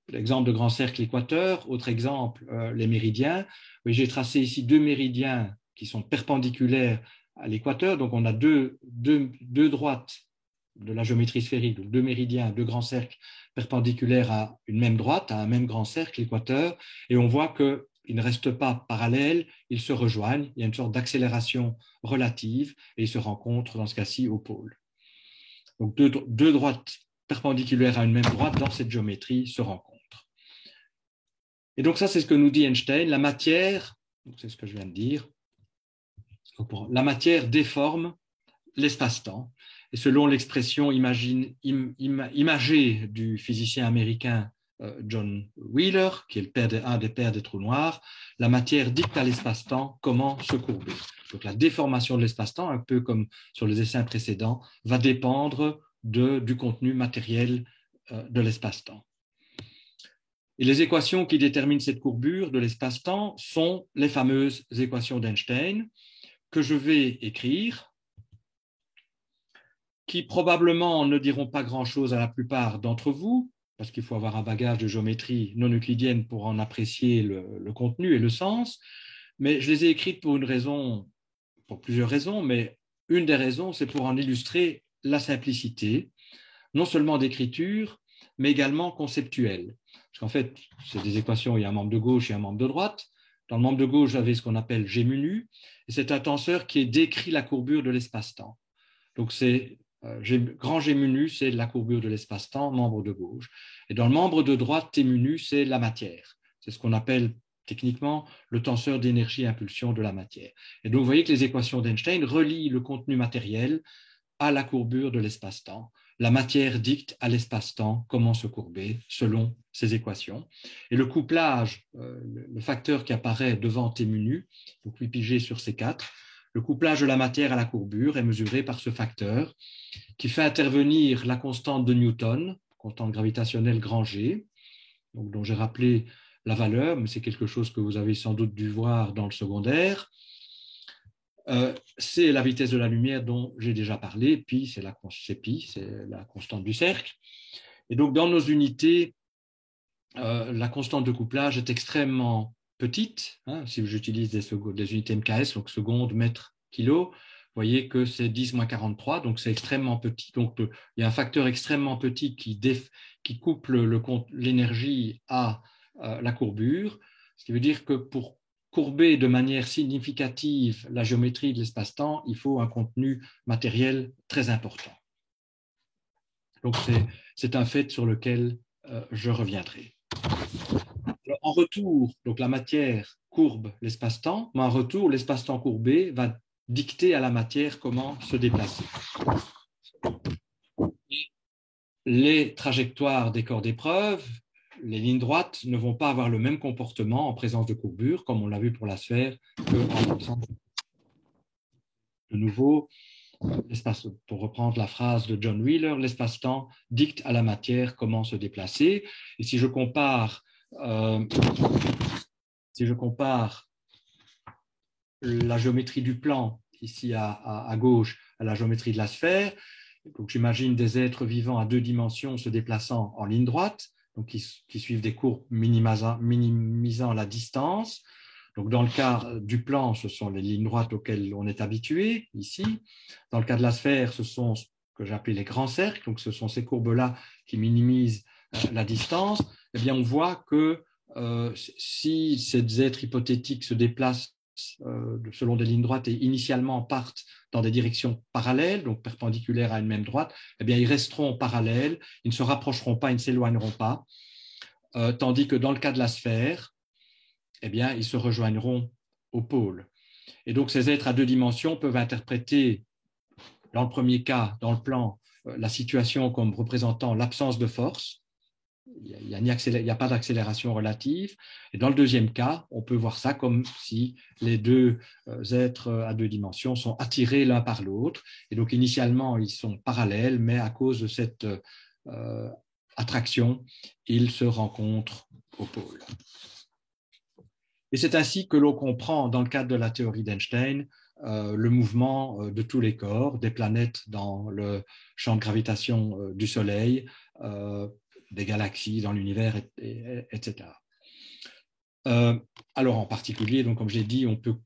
l'exemple de grand cercle équateur, autre exemple, les méridiens. Oui, j'ai tracé ici 2 méridiens qui sont perpendiculaires à l'équateur, donc on a deux droites de la géométrie sphérique, donc 2 méridiens, 2 grands cercles perpendiculaires à une même droite, à un même grand cercle, l'équateur, et on voit qu'ils ne restent pas parallèles, ils se rejoignent, il y a une sorte d'accélération relative, et ils se rencontrent dans ce cas-ci au pôle. Donc deux droites perpendiculaires à une même droite dans cette géométrie se rencontrent. Et donc ça, c'est ce que nous dit Einstein. La matière, c'est ce que je viens de dire, la matière déforme l'espace-temps. Et selon l'expression imagée du physicien américain John Wheeler, qui est un des pères des trous noirs, la matière dicte à l'espace-temps comment se courber. Donc la déformation de l'espace-temps, un peu comme sur les dessins précédents, va dépendre du contenu matériel de l'espace-temps. Et les équations qui déterminent cette courbure de l'espace-temps sont les fameuses équations d'Einstein que je vais écrire, qui probablement ne diront pas grand-chose à la plupart d'entre vous, parce qu'il faut avoir un bagage de géométrie non euclidienne pour en apprécier le contenu et le sens, mais je les ai écrites pour plusieurs raisons, mais une des raisons, c'est pour en illustrer la simplicité, non seulement d'écriture, mais également conceptuelle. Parce qu'en fait, c'est des équations, il y a un membre de gauche et un membre de droite. Dans le membre de gauche, vous avez ce qu'on appelle G mu nu, et c'est un tenseur qui décrit la courbure de l'espace-temps. Donc, grand G mu nu, c'est la courbure de l'espace-temps, membre de gauche. Et dans le membre de droite, T mu nu, c'est la matière. C'est ce qu'on appelle techniquement le tenseur d'énergie-impulsion de la matière. Et donc, vous voyez que les équations d'Einstein relient le contenu matériel à la courbure de l'espace-temps. La matière dicte à l'espace-temps comment se courber selon ces équations. Et le couplage, le facteur qui apparaît devant T mu nu, donc 8 pg sur C4, le couplage de la matière à la courbure est mesuré par ce facteur qui fait intervenir la constante de Newton, constante gravitationnelle grand G, donc, dont j'ai rappelé la valeur, mais c'est quelque chose que vous avez sans doute dû voir dans le secondaire. C'est la vitesse de la lumière dont j'ai déjà parlé, pi, c'est la constante du cercle. Et donc, dans nos unités, la constante de couplage est extrêmement petite. Si j'utilise des unités MKS, donc secondes, mètres, kilos, vous voyez que c'est 10-43, donc c'est extrêmement petit. Donc, il y a un facteur extrêmement petit qui couple l'énergie à la courbure, ce qui veut dire que pour courber de manière significative la géométrie de l'espace-temps, il faut un contenu matériel très important. Donc, c'est un fait sur lequel je reviendrai. Alors, en retour, donc la matière courbe l'espace-temps, mais en retour, l'espace-temps courbé va dicter à la matière comment se déplacer. Et les trajectoires des corps d'épreuve, les lignes droites ne vont pas avoir le même comportement en présence de courbure, comme on l'a vu pour la sphère, qu'en absence. De nouveau, pour reprendre la phrase de John Wheeler, l'espace-temps dicte à la matière comment se déplacer. Et si je compare la géométrie du plan, ici à gauche, à la géométrie de la sphère, donc j'imagine des êtres vivants à 2 dimensions se déplaçant en ligne droite, donc qui suivent des courbes minimisant la distance. Donc, dans le cas du plan, ce sont les lignes droites auxquelles on est habitué ici. Dans le cas de la sphère, ce sont ce que j'appelle les grands cercles, donc ce sont ces courbes-là qui minimisent la distance. Eh bien, on voit que si ces êtres hypothétiques se déplacent selon des lignes droites et initialement partent dans des directions parallèles, donc perpendiculaires à une même droite, eh bien, ils resteront parallèles, ils ne se rapprocheront pas, ils ne s'éloigneront pas, tandis que dans le cas de la sphère, eh bien, ils se rejoindront au pôle. Et donc, ces êtres à 2 dimensions peuvent interpréter, dans le premier cas, dans le plan, la situation comme représentant l'absence de force. Il n'y a pas d'accélération relative. Et dans le deuxième cas, on peut voir ça comme si les 2 êtres à 2 dimensions sont attirés l'un par l'autre. Et donc, initialement, ils sont parallèles, mais à cause de cette attraction, ils se rencontrent au pôle. Et c'est ainsi que l'on comprend, dans le cadre de la théorie d'Einstein, le mouvement de tous les corps, des planètes dans le champ de gravitation du Soleil, des galaxies dans l'univers, etc. Alors en particulier, donc, comme j'ai dit, on peut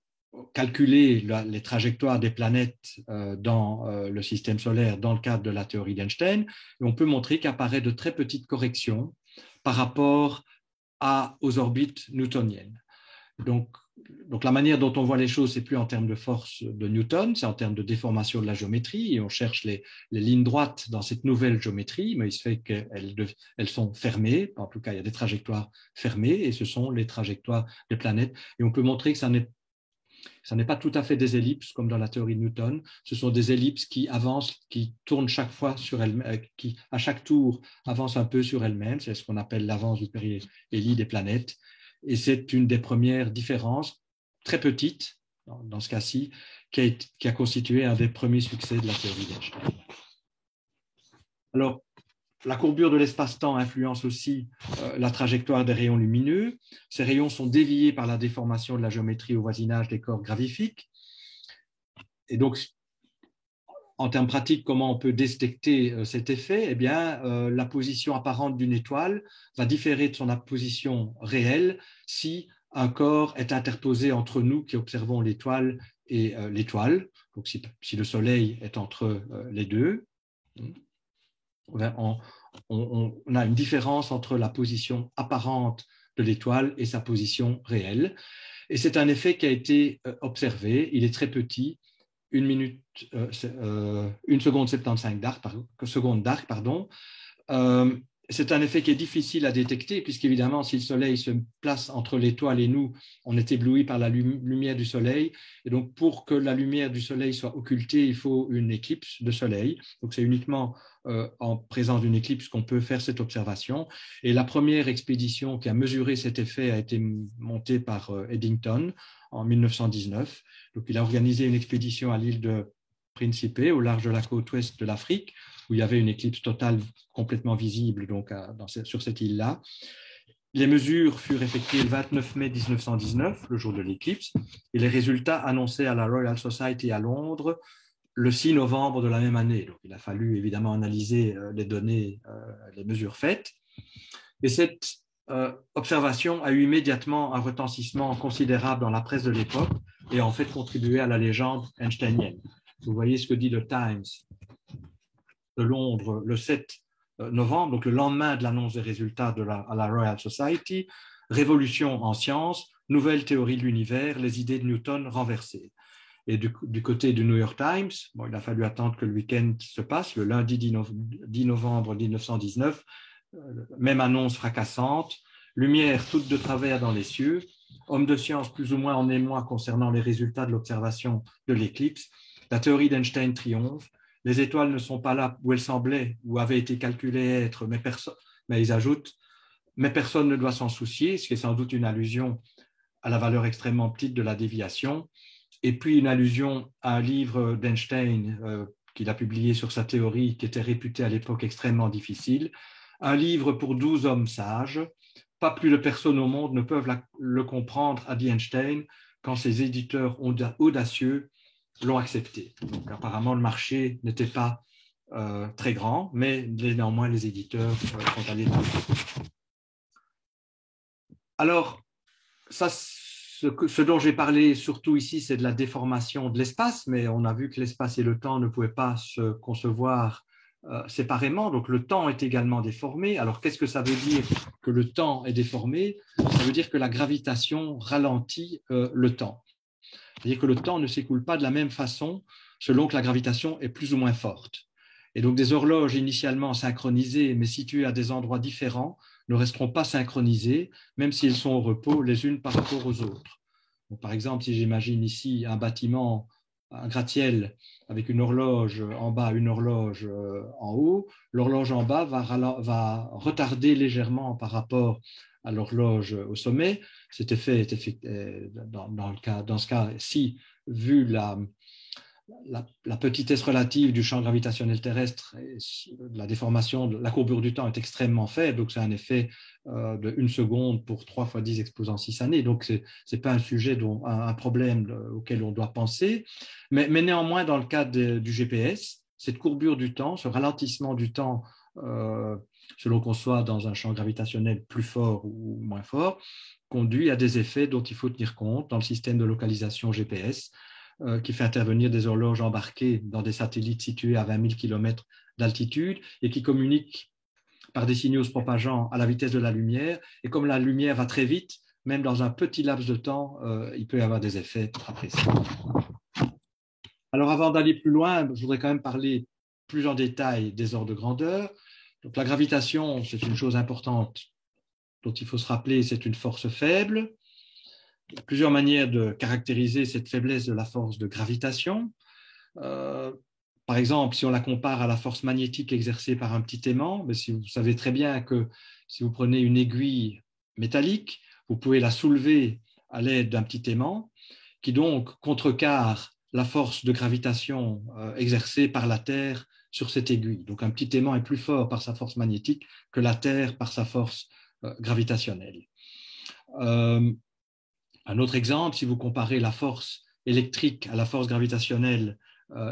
calculer les trajectoires des planètes dans le système solaire dans le cadre de la théorie d'Einstein, et on peut montrer qu'apparaît de très petites corrections par rapport aux orbites newtoniennes. Donc la manière dont on voit les choses, c'est plus en termes de force de Newton, c'est en termes de déformation de la géométrie, et on cherche les lignes droites dans cette nouvelle géométrie, mais il se fait qu'elles sont fermées, en tout cas il y a des trajectoires fermées, et ce sont les trajectoires des planètes, et on peut montrer que ça n'est pas tout à fait des ellipses comme dans la théorie de Newton, ce sont des ellipses qui avancent, qui tournent chaque fois sur elles-mêmes, qui à chaque tour avancent un peu sur elles-mêmes, c'est ce qu'on appelle l'avance du périhélie des planètes. Et c'est une des premières différences, très petite, dans ce cas-ci, qui a constitué un des premiers succès de la théorie d'Einstein. Alors, la courbure de l'espace-temps influence aussi la trajectoire des rayons lumineux. Ces rayons sont déviés par la déformation de la géométrie au voisinage des corps gravifiques. Et donc, en termes pratiques, comment on peut détecter cet effet? Eh bien, la position apparente d'une étoile va différer de son position réelle si un corps est interposé entre nous qui observons l'étoile et l'étoile. Donc, si le Soleil est entre les deux, on a une différence entre la position apparente de l'étoile et sa position réelle. Et c'est un effet qui a été observé. Il est très petit. 1 seconde 75 secondes d'arc, pardon. C'est un effet qui est difficile à détecter, puisqu'évidemment, si le Soleil se place entre l'étoile et nous, on est ébloui par la lumière du Soleil. Et donc, pour que la lumière du Soleil soit occultée, il faut une éclipse de Soleil. Donc, c'est uniquement en présence d'une éclipse qu'on peut faire cette observation. Et la première expédition qui a mesuré cet effet a été montée par Eddington en 1919. Donc, il a organisé une expédition à l'île de Principe, au large de la côte ouest de l'Afrique, où il y avait une éclipse totale complètement visible donc, sur cette île-là. Les mesures furent effectuées le 29 mai 1919, le jour de l'éclipse, et les résultats annoncés à la Royal Society à Londres le 6 novembre de la même année. Donc, il a fallu évidemment analyser les données, les mesures faites. Et cette observation a eu immédiatement un retentissement considérable dans la presse de l'époque et a en fait contribué à la légende einsteinienne. Vous voyez ce que dit le Times de Londres le 7 novembre, donc le lendemain de l'annonce des résultats à la Royal Society. Révolution en sciences, nouvelle théorie de l'univers, les idées de Newton renversées. Et du côté du New York Times, bon, il a fallu attendre que le week-end se passe, le lundi 10 novembre 1919, même annonce fracassante, lumière toute de travers dans les cieux, homme de science plus ou moins en émoi concernant les résultats de l'observation de l'éclipse, la théorie d'Einstein triomphe, les étoiles ne sont pas là où elles semblaient ou avaient été calculées être, mais ils ajoutent, mais personne ne doit s'en soucier, ce qui est sans doute une allusion à la valeur extrêmement petite de la déviation, et puis une allusion à un livre d'Einstein qu'il a publié sur sa théorie qui était réputée à l'époque extrêmement difficile, un livre pour 12 hommes sages, pas plus de personnes au monde ne peuvent le comprendre, a dit Einstein, quand ses éditeurs audacieux l'ont accepté. Donc apparemment, le marché n'était pas très grand, mais néanmoins, les éditeurs sont allés dans le... Alors, ça, ce dont j'ai parlé surtout ici, c'est de la déformation de l'espace, mais on a vu que l'espace et le temps ne pouvaient pas se concevoir séparément, donc le temps est également déformé. Alors, qu'est-ce que ça veut dire que le temps est déformé? Ça veut dire que la gravitation ralentit le temps. C'est-à-dire que le temps ne s'écoule pas de la même façon selon que la gravitation est plus ou moins forte. Et donc, des horloges initialement synchronisées, mais situées à des endroits différents, ne resteront pas synchronisées, même si elles sont au repos les unes par rapport aux autres. Donc, par exemple, si j'imagine ici un bâtiment, un gratte-ciel, avec une horloge en bas, une horloge en haut, l'horloge en bas va retarder légèrement par rapport à l'horloge au sommet. Cet effet est effectué dans ce cas-ci, vu la petitesse relative du champ gravitationnel terrestre, la déformation, la courbure du temps est extrêmement faible, donc c'est un effet de 1 seconde pour 3 × 10 exposant 6 années, donc ce n'est pas un sujet, un problème auquel on doit penser, mais néanmoins dans le cas du GPS, cette courbure du temps, ce ralentissement du temps, selon qu'on soit dans un champ gravitationnel plus fort ou moins fort, conduit à des effets dont il faut tenir compte dans le système de localisation GPS, qui fait intervenir des horloges embarquées dans des satellites situés à 20 000 km d'altitude et qui communiquent par des signaux se propageant à la vitesse de la lumière. Et comme la lumière va très vite, même dans un petit laps de temps, il peut y avoir des effets appréciables. Alors, avant d'aller plus loin, je voudrais quand même parler plus en détail des ordres de grandeur. Donc, la gravitation, c'est une chose importante dont il faut se rappeler, c'est une force faible. Il y a plusieurs manières de caractériser cette faiblesse de la force de gravitation. Par exemple, si on la compare à la force magnétique exercée par un petit aimant, mais si vous savez très bien que si vous prenez une aiguille métallique, vous pouvez la soulever à l'aide d'un petit aimant qui donc contrecarre la force de gravitation exercée par la Terre sur cette aiguille. Donc un petit aimant est plus fort par sa force magnétique que la Terre par sa force gravitationnelle. Un autre exemple, si vous comparez la force électrique à la force gravitationnelle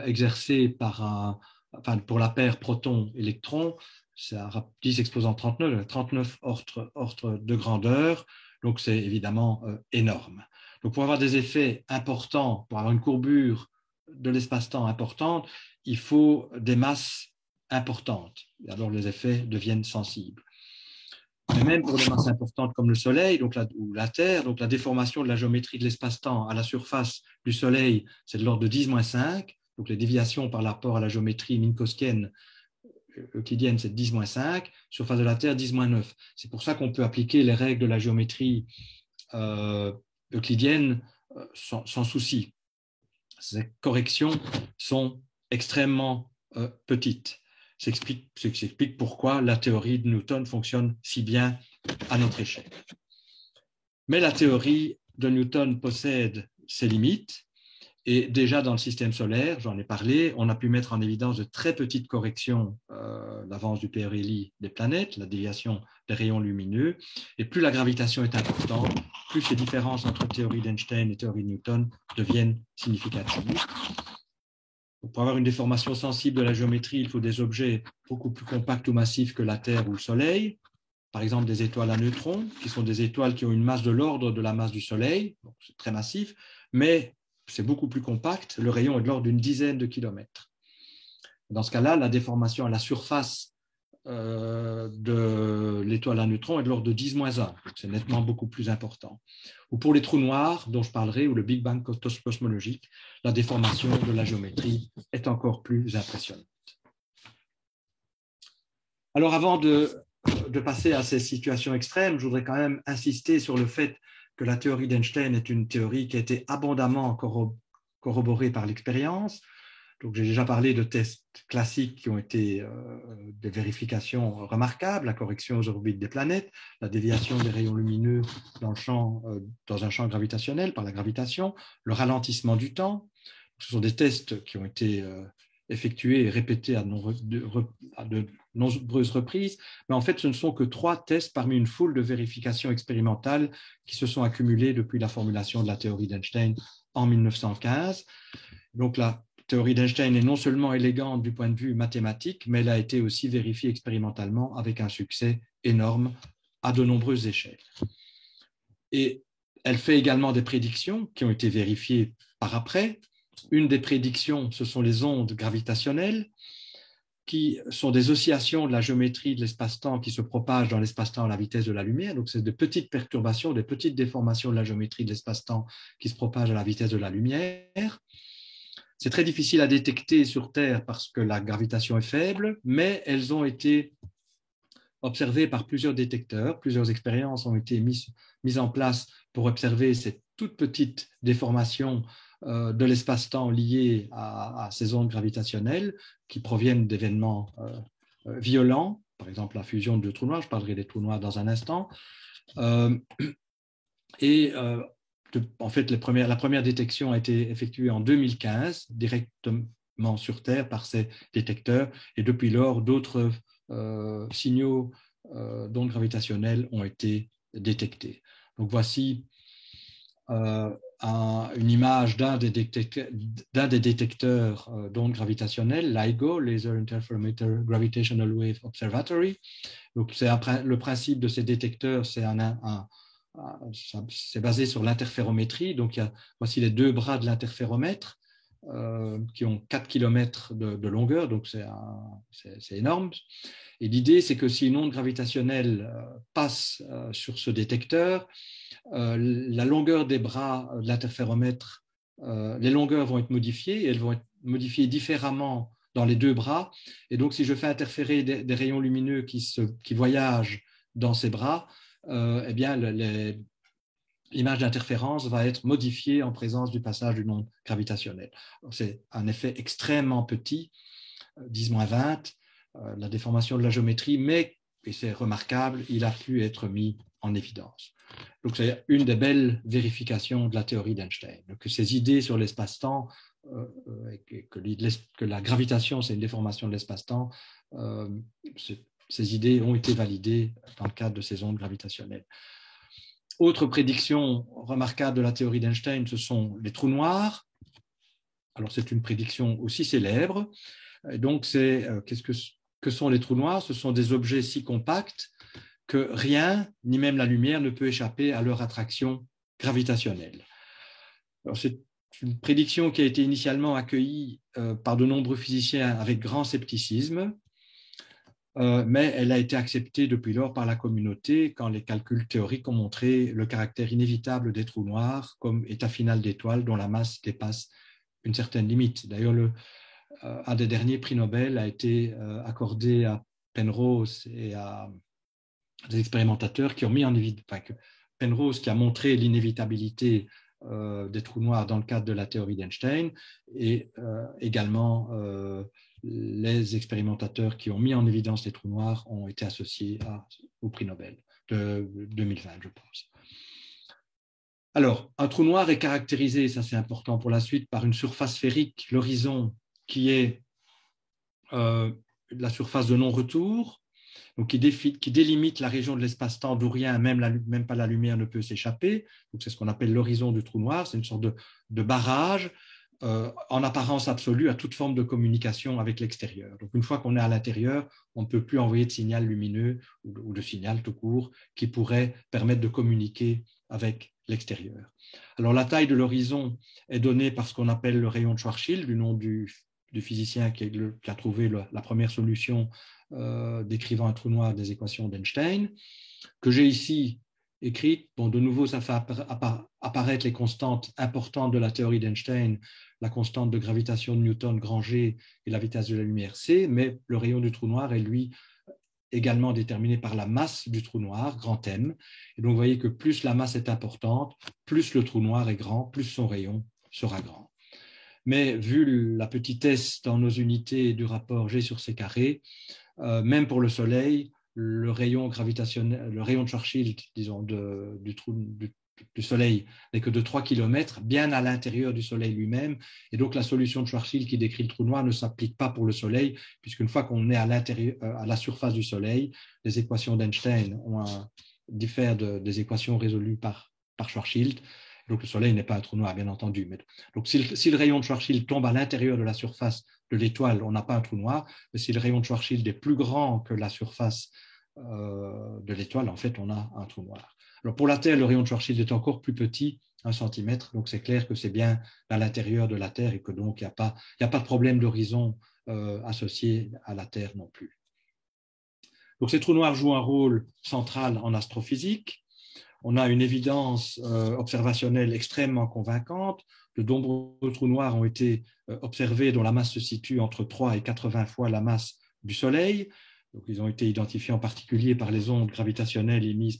exercée pour la paire proton-électron, c'est à 10 exposant 39 ordres de grandeur, donc c'est évidemment énorme. Donc pour avoir des effets importants, pour avoir une courbure de l'espace-temps importante, il faut des masses importantes, et alors les effets deviennent sensibles. Mais même pour des masses importantes comme le Soleil ou la Terre, donc la déformation de la géométrie de l'espace-temps à la surface du Soleil, c'est de l'ordre de 10-5. Donc les déviations par rapport à la géométrie minkowskienne euclidienne, c'est 10-5. Surface de la Terre, 10-9. C'est pour ça qu'on peut appliquer les règles de la géométrie euclidienne sans souci. Ces corrections sont extrêmement petites. Ce qui explique pourquoi la théorie de Newton fonctionne si bien à notre échelle. Mais la théorie de Newton possède ses limites, et déjà dans le système solaire, j'en ai parlé, on a pu mettre en évidence de très petites corrections, l'avance du périhélie des planètes, la déviation des rayons lumineux, et plus la gravitation est importante, plus ces différences entre théorie d'Einstein et théorie de Newton deviennent significatives. Pour avoir une déformation sensible de la géométrie, il faut des objets beaucoup plus compacts ou massifs que la Terre ou le Soleil. Par exemple, des étoiles à neutrons, qui sont des étoiles qui ont une masse de l'ordre de la masse du Soleil, donc c'est très massif, mais c'est beaucoup plus compact, le rayon est de l'ordre d'une dizaine de kilomètres. Dans ce cas-là, la déformation à la surface de l'étoile à neutrons est de l'ordre de 10-1, c'est nettement beaucoup plus important. Ou pour les trous noirs, dont je parlerai, ou le Big Bang cosmologique, la déformation de la géométrie est encore plus impressionnante. Alors avant de passer à ces situations extrêmes, je voudrais quand même insister sur le fait que la théorie d'Einstein est une théorie qui a été abondamment corroborée par l'expérience. Donc, j'ai déjà parlé de tests classiques qui ont été des vérifications remarquables, la correction aux orbites des planètes, la déviation des rayons lumineux dans un champ gravitationnel par la gravitation, le ralentissement du temps. Ce sont des tests qui ont été effectués et répétés à de nombreuses reprises, mais en fait, ce ne sont que 3 tests parmi une foule de vérifications expérimentales qui se sont accumulées depuis la formulation de la théorie d'Einstein en 1915. Donc, la théorie d'Einstein est non seulement élégante du point de vue mathématique, mais elle a été aussi vérifiée expérimentalement avec un succès énorme à de nombreuses échelles. Et elle fait également des prédictions qui ont été vérifiées par après. Une des prédictions, ce sont les ondes gravitationnelles, qui sont des oscillations de la géométrie de l'espace-temps qui se propagent dans l'espace-temps à la vitesse de la lumière. Donc, c'est de petites perturbations, des petites déformations de la géométrie de l'espace-temps qui se propagent à la vitesse de la lumière. C'est très difficile à détecter sur Terre parce que la gravitation est faible, mais elles ont été observées par plusieurs détecteurs. Plusieurs expériences ont été mises en place pour observer ces toutes petites déformations de l'espace-temps liées à ces ondes gravitationnelles qui proviennent d'événements violents, par exemple la fusion de 2 trous noirs, je parlerai des trous noirs dans un instant. En fait, la première détection a été effectuée en 2015, directement sur Terre par ces détecteurs, et depuis lors, d'autres signaux d'ondes gravitationnelles ont été détectés. Donc voici une image d'un des détecteurs d'ondes gravitationnelles, LIGO, Laser Interferometer Gravitational Wave Observatory. Donc le principe de ces détecteurs, c'est basé sur l'interférométrie. Donc voici les 2 bras de l'interféromètre. qui ont 4 km de longueur, donc c'est énorme. Et l'idée, c'est que si une onde gravitationnelle passe sur ce détecteur, la longueur des bras de l'interféromètre, les longueurs vont être modifiées, et elles vont être modifiées différemment dans les deux bras. Et donc, si je fais interférer des rayons lumineux qui voyagent dans ces bras, eh bien, l'image d'interférence va être modifiée en présence du passage d'une onde gravitationnelle. C'est un effet extrêmement petit, 10-20, la déformation de la géométrie, mais, et c'est remarquable, il a pu être mis en évidence. Donc, c'est une des belles vérifications de la théorie d'Einstein, que ces idées sur l'espace-temps, que la gravitation, c'est une déformation de l'espace-temps, ces idées ont été validées dans le cadre de ces ondes gravitationnelles. Autre prédiction remarquable de la théorie d'Einstein, ce sont les trous noirs. Alors, c'est une prédiction aussi célèbre. Et donc, que sont les trous noirs? Ce sont des objets si compacts que rien, ni même la lumière, ne peut échapper à leur attraction gravitationnelle. Alors, c'est une prédiction qui a été initialement accueillie par de nombreux physiciens avec grand scepticisme, mais elle a été acceptée depuis lors par la communauté quand les calculs théoriques ont montré le caractère inévitable des trous noirs comme état final d'étoiles dont la masse dépasse une certaine limite. D'ailleurs, un des derniers prix Nobel a été accordé à Penrose et à des expérimentateurs qui ont mis en évidence, Penrose qui a montré l'inévitabilité des trous noirs dans le cadre de la théorie d'Einstein, et également les expérimentateurs qui ont mis en évidence les trous noirs ont été associés au prix Nobel de 2020, je pense. Alors, un trou noir est caractérisé, ça c'est important pour la suite, par une surface sphérique, l'horizon, qui est la surface de non-retour, donc qui délimite la région de l'espace-temps d'où rien, même pas la lumière, ne peut s'échapper. Donc c'est ce qu'on appelle l'horizon du trou noir, c'est une sorte de barrage en apparence absolue à toute forme de communication avec l'extérieur. Donc une fois qu'on est à l'intérieur, on ne peut plus envoyer de signal lumineux ou de signal tout court qui pourrait permettre de communiquer avec l'extérieur. Alors la taille de l'horizon est donnée par ce qu'on appelle le rayon de Schwarzschild, du nom du physicien qui a trouvé la première solution décrivant un trou noir des équations d'Einstein, que j'ai ici écrite. Bon, de nouveau, ça fait apparaître les constantes importantes de la théorie d'Einstein, la constante de gravitation de Newton, grand G, et la vitesse de la lumière C, mais le rayon du trou noir est, lui, également déterminé par la masse du trou noir, grand M. Et donc, vous voyez que plus la masse est importante, plus le trou noir est grand, plus son rayon sera grand. Mais vu la petitesse dans nos unités du rapport G sur C carré, même pour le Soleil, le rayon gravitationnel, le rayon de Schwarzschild, disons, du Soleil n'est que de 3 km, bien à l'intérieur du Soleil lui-même. Et donc, la solution de Schwarzschild qui décrit le trou noir ne s'applique pas pour le Soleil, puisqu'une fois qu'on est à la surface du Soleil, les équations d'Einstein diffèrent des équations résolues par Schwarzschild. Donc, le Soleil n'est pas un trou noir, bien entendu. Mais, donc, si le rayon de Schwarzschild tombe à l'intérieur de la surface de l'étoile, on n'a pas un trou noir. Mais si le rayon de Schwarzschild est plus grand que la surface de l'étoile, en fait, on a un trou noir. Alors, pour la Terre, le rayon de Schwarzschild est encore plus petit, 1 cm. Donc, c'est clair que c'est bien à l'intérieur de la Terre et que donc, il n'y a pas de problème d'horizon associé à la Terre non plus. Donc, ces trous noirs jouent un rôle central en astrophysique. On a une évidence observationnelle extrêmement convaincante. De nombreux trous noirs ont été observés dont la masse se situe entre 3 et 80 fois la masse du Soleil. Donc, ils ont été identifiés en particulier par les ondes gravitationnelles émises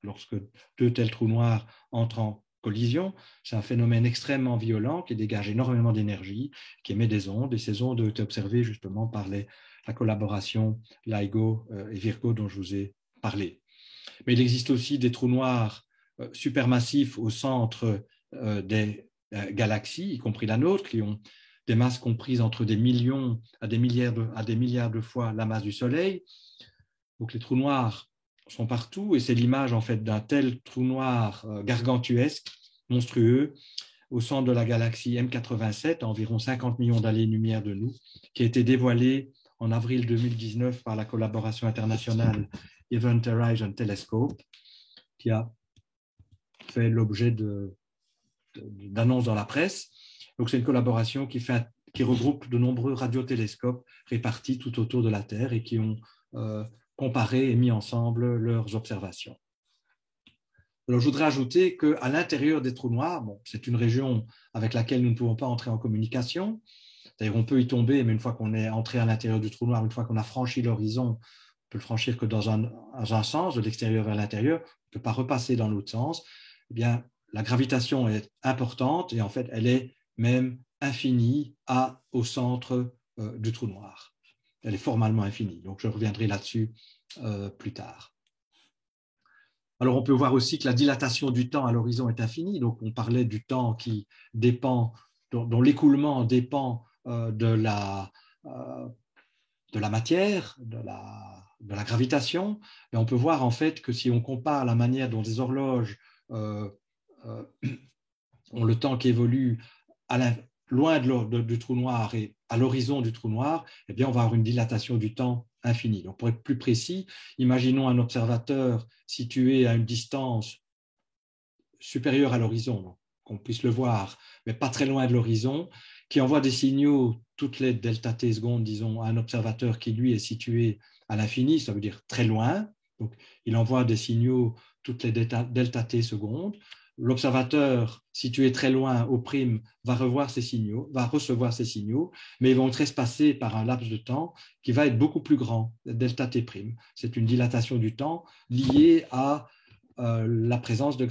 lorsque 2 tels trous noirs entrent en collision. C'est un phénomène extrêmement violent qui dégage énormément d'énergie, qui émet des ondes, et ces ondes ont été observées justement par la collaboration LIGO et Virgo dont je vous ai parlé. Mais il existe aussi des trous noirs supermassifs au centre des galaxies, y compris la nôtre, qui ont des masses comprises entre des millions à des milliards de fois la masse du Soleil. Donc les trous noirs sont partout, et c'est l'image en fait d'un tel trou noir gargantuesque, monstrueux, au centre de la galaxie M87, à environ 50 millions d'années-lumière de nous, qui a été dévoilé en avril 2019 par la collaboration internationale Event Horizon Telescope, qui a fait l'objet d'annonces dans la presse. Donc, c'est une collaboration qui regroupe de nombreux radiotélescopes répartis tout autour de la Terre et qui ont comparé et mis ensemble leurs observations. Alors, je voudrais ajouter qu'à l'intérieur des trous noirs, bon, c'est une région avec laquelle nous ne pouvons pas entrer en communication. D'ailleurs, on peut y tomber, mais une fois qu'on est entré à l'intérieur du trou noir, une fois qu'on a franchi l'horizon, on peut le franchir que dans un sens, de l'extérieur vers l'intérieur, on ne peut pas repasser dans l'autre sens. Eh bien, la gravitation est importante et en fait, elle est même infinie au centre du trou noir. Elle est formellement infinie, donc je reviendrai là-dessus plus tard. Alors, on peut voir aussi que la dilatation du temps à l'horizon est infinie. Donc, on parlait du temps qui dépend, dont l'écoulement dépend de la matière, de la gravitation. Et on peut voir en fait que si on compare la manière dont des horloges ont le temps qui évolue loin du trou noir et à l'horizon du trou noir, eh bien, on va avoir une dilatation du temps infinie. Donc, pour être plus précis, imaginons un observateur situé à une distance supérieure à l'horizon, qu'on puisse le voir, mais pas très loin de l'horizon, qui envoie des signaux toutes les delta t secondes, disons, à un observateur qui, lui, est situé à l'infini, ça veut dire très loin. Donc, il envoie des signaux toutes les delta t secondes. L'observateur situé très loin au prime va recevoir ces signaux, mais ils vont être espacés par un laps de temps qui va être beaucoup plus grand, delta t prime. C'est une dilatation du temps liée à la présence de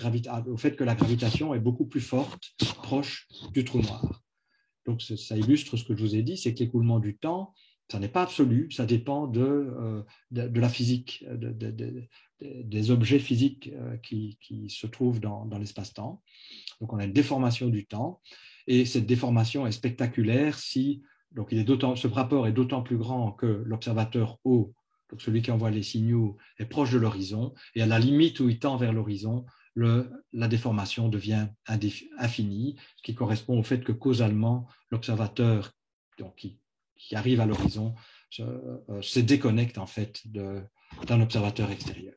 au fait que la gravitation est beaucoup plus forte, proche du trou noir. Donc ça illustre ce que je vous ai dit, c'est que l'écoulement du temps, ça n'est pas absolu, ça dépend de la physique, des objets physiques qui se trouvent dans l'espace-temps. Donc, on a une déformation du temps, et cette déformation est spectaculaire donc ce rapport est d'autant plus grand que l'observateur haut, donc celui qui envoie les signaux, est proche de l'horizon, et à la limite où il tend vers l'horizon, la déformation devient infinie, ce qui correspond au fait que causalement, l'observateur qui arrive à l'horizon se déconnecte en fait d'un observateur extérieur.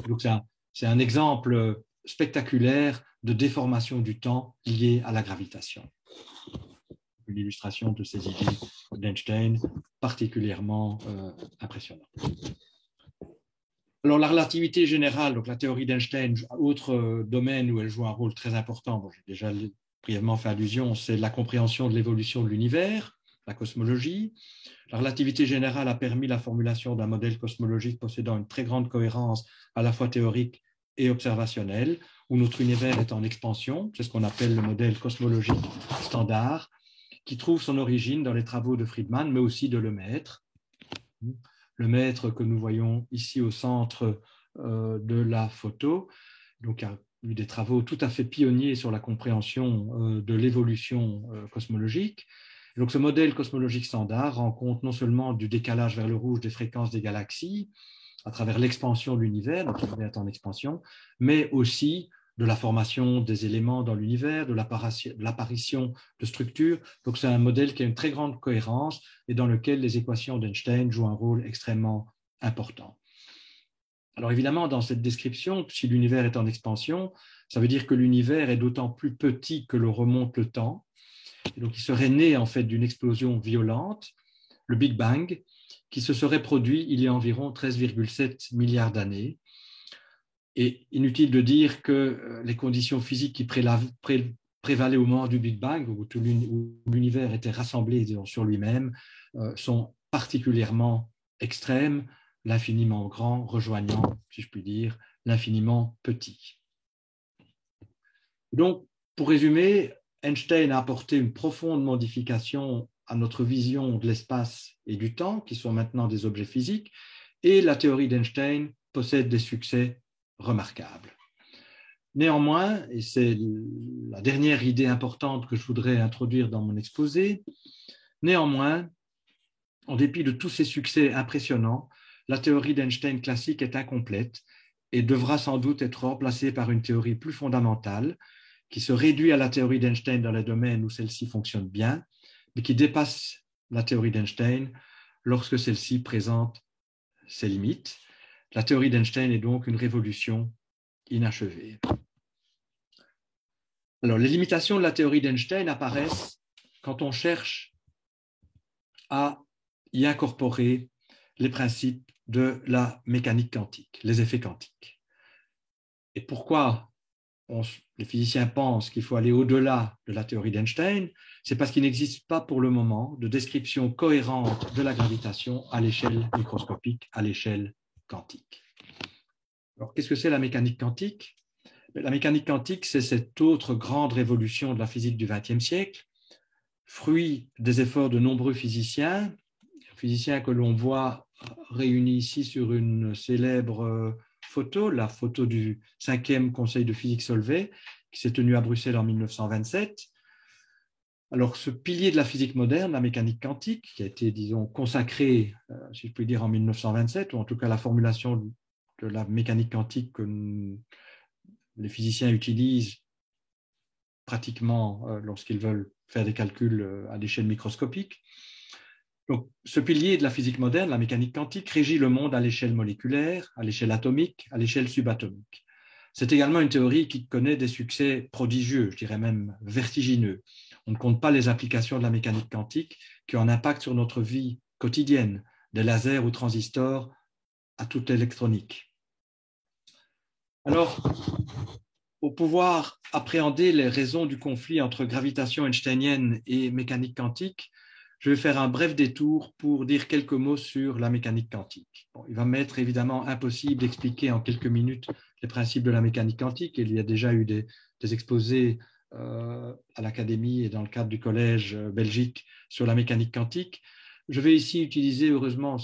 Donc c'est un exemple spectaculaire de déformation du temps liée à la gravitation. Une illustration de ces idées d'Einstein particulièrement impressionnante. Alors la relativité générale, donc la théorie d'Einstein, autre domaine où elle joue un rôle très important, bon, j'ai déjà brièvement fait allusion, c'est la compréhension de l'évolution de l'univers, la cosmologie. La relativité générale a permis la formulation d'un modèle cosmologique possédant une très grande cohérence à la fois théorique et observationnelle, où notre univers est en expansion. C'est ce qu'on appelle le modèle cosmologique standard, qui trouve son origine dans les travaux de Friedman, mais aussi de Lemaître. Lemaître que nous voyons ici au centre de la photo, donc a eu des travaux tout à fait pionniers sur la compréhension de l'évolution cosmologique. Donc, ce modèle cosmologique standard rend compte non seulement du décalage vers le rouge des fréquences des galaxies à travers l'expansion de l'univers, donc l'univers est en expansion, mais aussi de la formation des éléments dans l'univers, de l'apparition de structures. Donc, c'est un modèle qui a une très grande cohérence et dans lequel les équations d'Einstein jouent un rôle extrêmement important. Alors, évidemment, dans cette description, si l'univers est en expansion, ça veut dire que l'univers est d'autant plus petit que le remonte le temps. Et donc, il serait né en fait d'une explosion violente, le Big Bang, qui se serait produit il y a environ 13,7 milliards d'années. Et inutile de dire que les conditions physiques qui prévalaient au moment du Big Bang, où l'univers était rassemblé sur lui-même, sont particulièrement extrêmes, l'infiniment grand rejoignant, si je puis dire, l'infiniment petit. Donc, pour résumer, Einstein a apporté une profonde modification à notre vision de l'espace et du temps, qui sont maintenant des objets physiques, et la théorie d'Einstein possède des succès remarquables. Néanmoins, et c'est la dernière idée importante que je voudrais introduire dans mon exposé, néanmoins, en dépit de tous ces succès impressionnants, la théorie d'Einstein classique est incomplète et devra sans doute être remplacée par une théorie plus fondamentale qui se réduit à la théorie d'Einstein dans les domaines où celle-ci fonctionne bien, mais qui dépasse la théorie d'Einstein lorsque celle-ci présente ses limites. La théorie d'Einstein est donc une révolution inachevée. Alors, les limitations de la théorie d'Einstein apparaissent quand on cherche à y incorporer les principes de la mécanique quantique, les effets quantiques. Et pourquoi les physiciens pensent qu'il faut aller au-delà de la théorie d'Einstein? C'est parce qu'il n'existe pas pour le moment de description cohérente de la gravitation à l'échelle microscopique, à l'échelle quantique. Alors, qu'est-ce que c'est la mécanique quantique? La mécanique quantique, c'est cette autre grande révolution de la physique du XXe siècle, fruit des efforts de nombreux physiciens que l'on voit réunis ici sur une célèbre photo, la photo du 5e Conseil de physique Solvay, qui s'est tenu à Bruxelles en 1927. Alors, ce pilier de la physique moderne, la mécanique quantique, qui a été, disons, consacré, si je puis dire, en 1927, ou en tout cas la formulation de la mécanique quantique que les physiciens utilisent pratiquement lorsqu'ils veulent faire des calculs à l'échelle microscopique. Donc, ce pilier de la physique moderne, la mécanique quantique, régit le monde à l'échelle moléculaire, à l'échelle atomique, à l'échelle subatomique. C'est également une théorie qui connaît des succès prodigieux, je dirais même vertigineux. On ne compte pas les applications de la mécanique quantique qui ont un impact sur notre vie quotidienne, des lasers ou transistors à toute l'électronique. Alors, pour pouvoir appréhender les raisons du conflit entre gravitation einsteinienne et mécanique quantique, je vais faire un bref détour pour dire quelques mots sur la mécanique quantique. Bon, il va m'être évidemment impossible d'expliquer en quelques minutes les principes de la mécanique quantique. Il y a déjà eu des exposés à l'Académie et dans le cadre du Collège Belgique sur la mécanique quantique. Je vais ici utiliser, heureusement,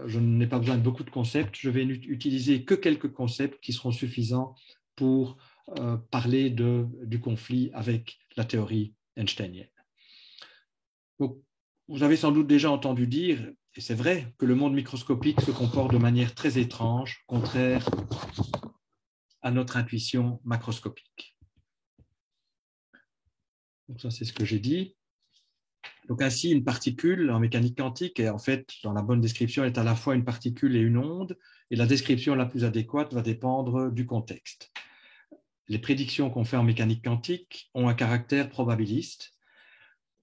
je n'ai pas besoin de beaucoup de concepts, je vais utiliser que quelques concepts qui seront suffisants pour parler du conflit avec la théorie einsteinienne. Donc, vous avez sans doute déjà entendu dire, et c'est vrai, que le monde microscopique se comporte de manière très étrange, contraire à notre intuition macroscopique. Donc ça, c'est ce que j'ai dit. Donc ainsi, une particule en mécanique quantique, et en fait, dans la bonne description, est à la fois une particule et une onde, et la description la plus adéquate va dépendre du contexte. Les prédictions qu'on fait en mécanique quantique ont un caractère probabiliste.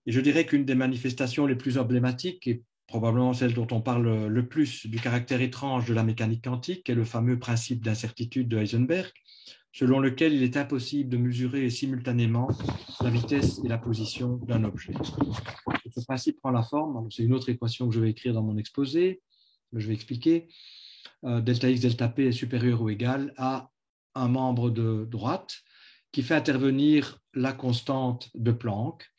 Et je dirais qu'une des manifestations les plus emblématiques, et probablement celle dont on parle le plus du caractère étrange de la mécanique quantique, est le fameux principe d'incertitude de Heisenberg, selon lequel il est impossible de mesurer simultanément la vitesse et la position d'un objet. Ce principe prend la forme, c'est une autre équation que je vais écrire dans mon exposé, je vais expliquer, delta x, delta p est supérieur ou égal à un membre de droite qui fait intervenir la constante de Planck,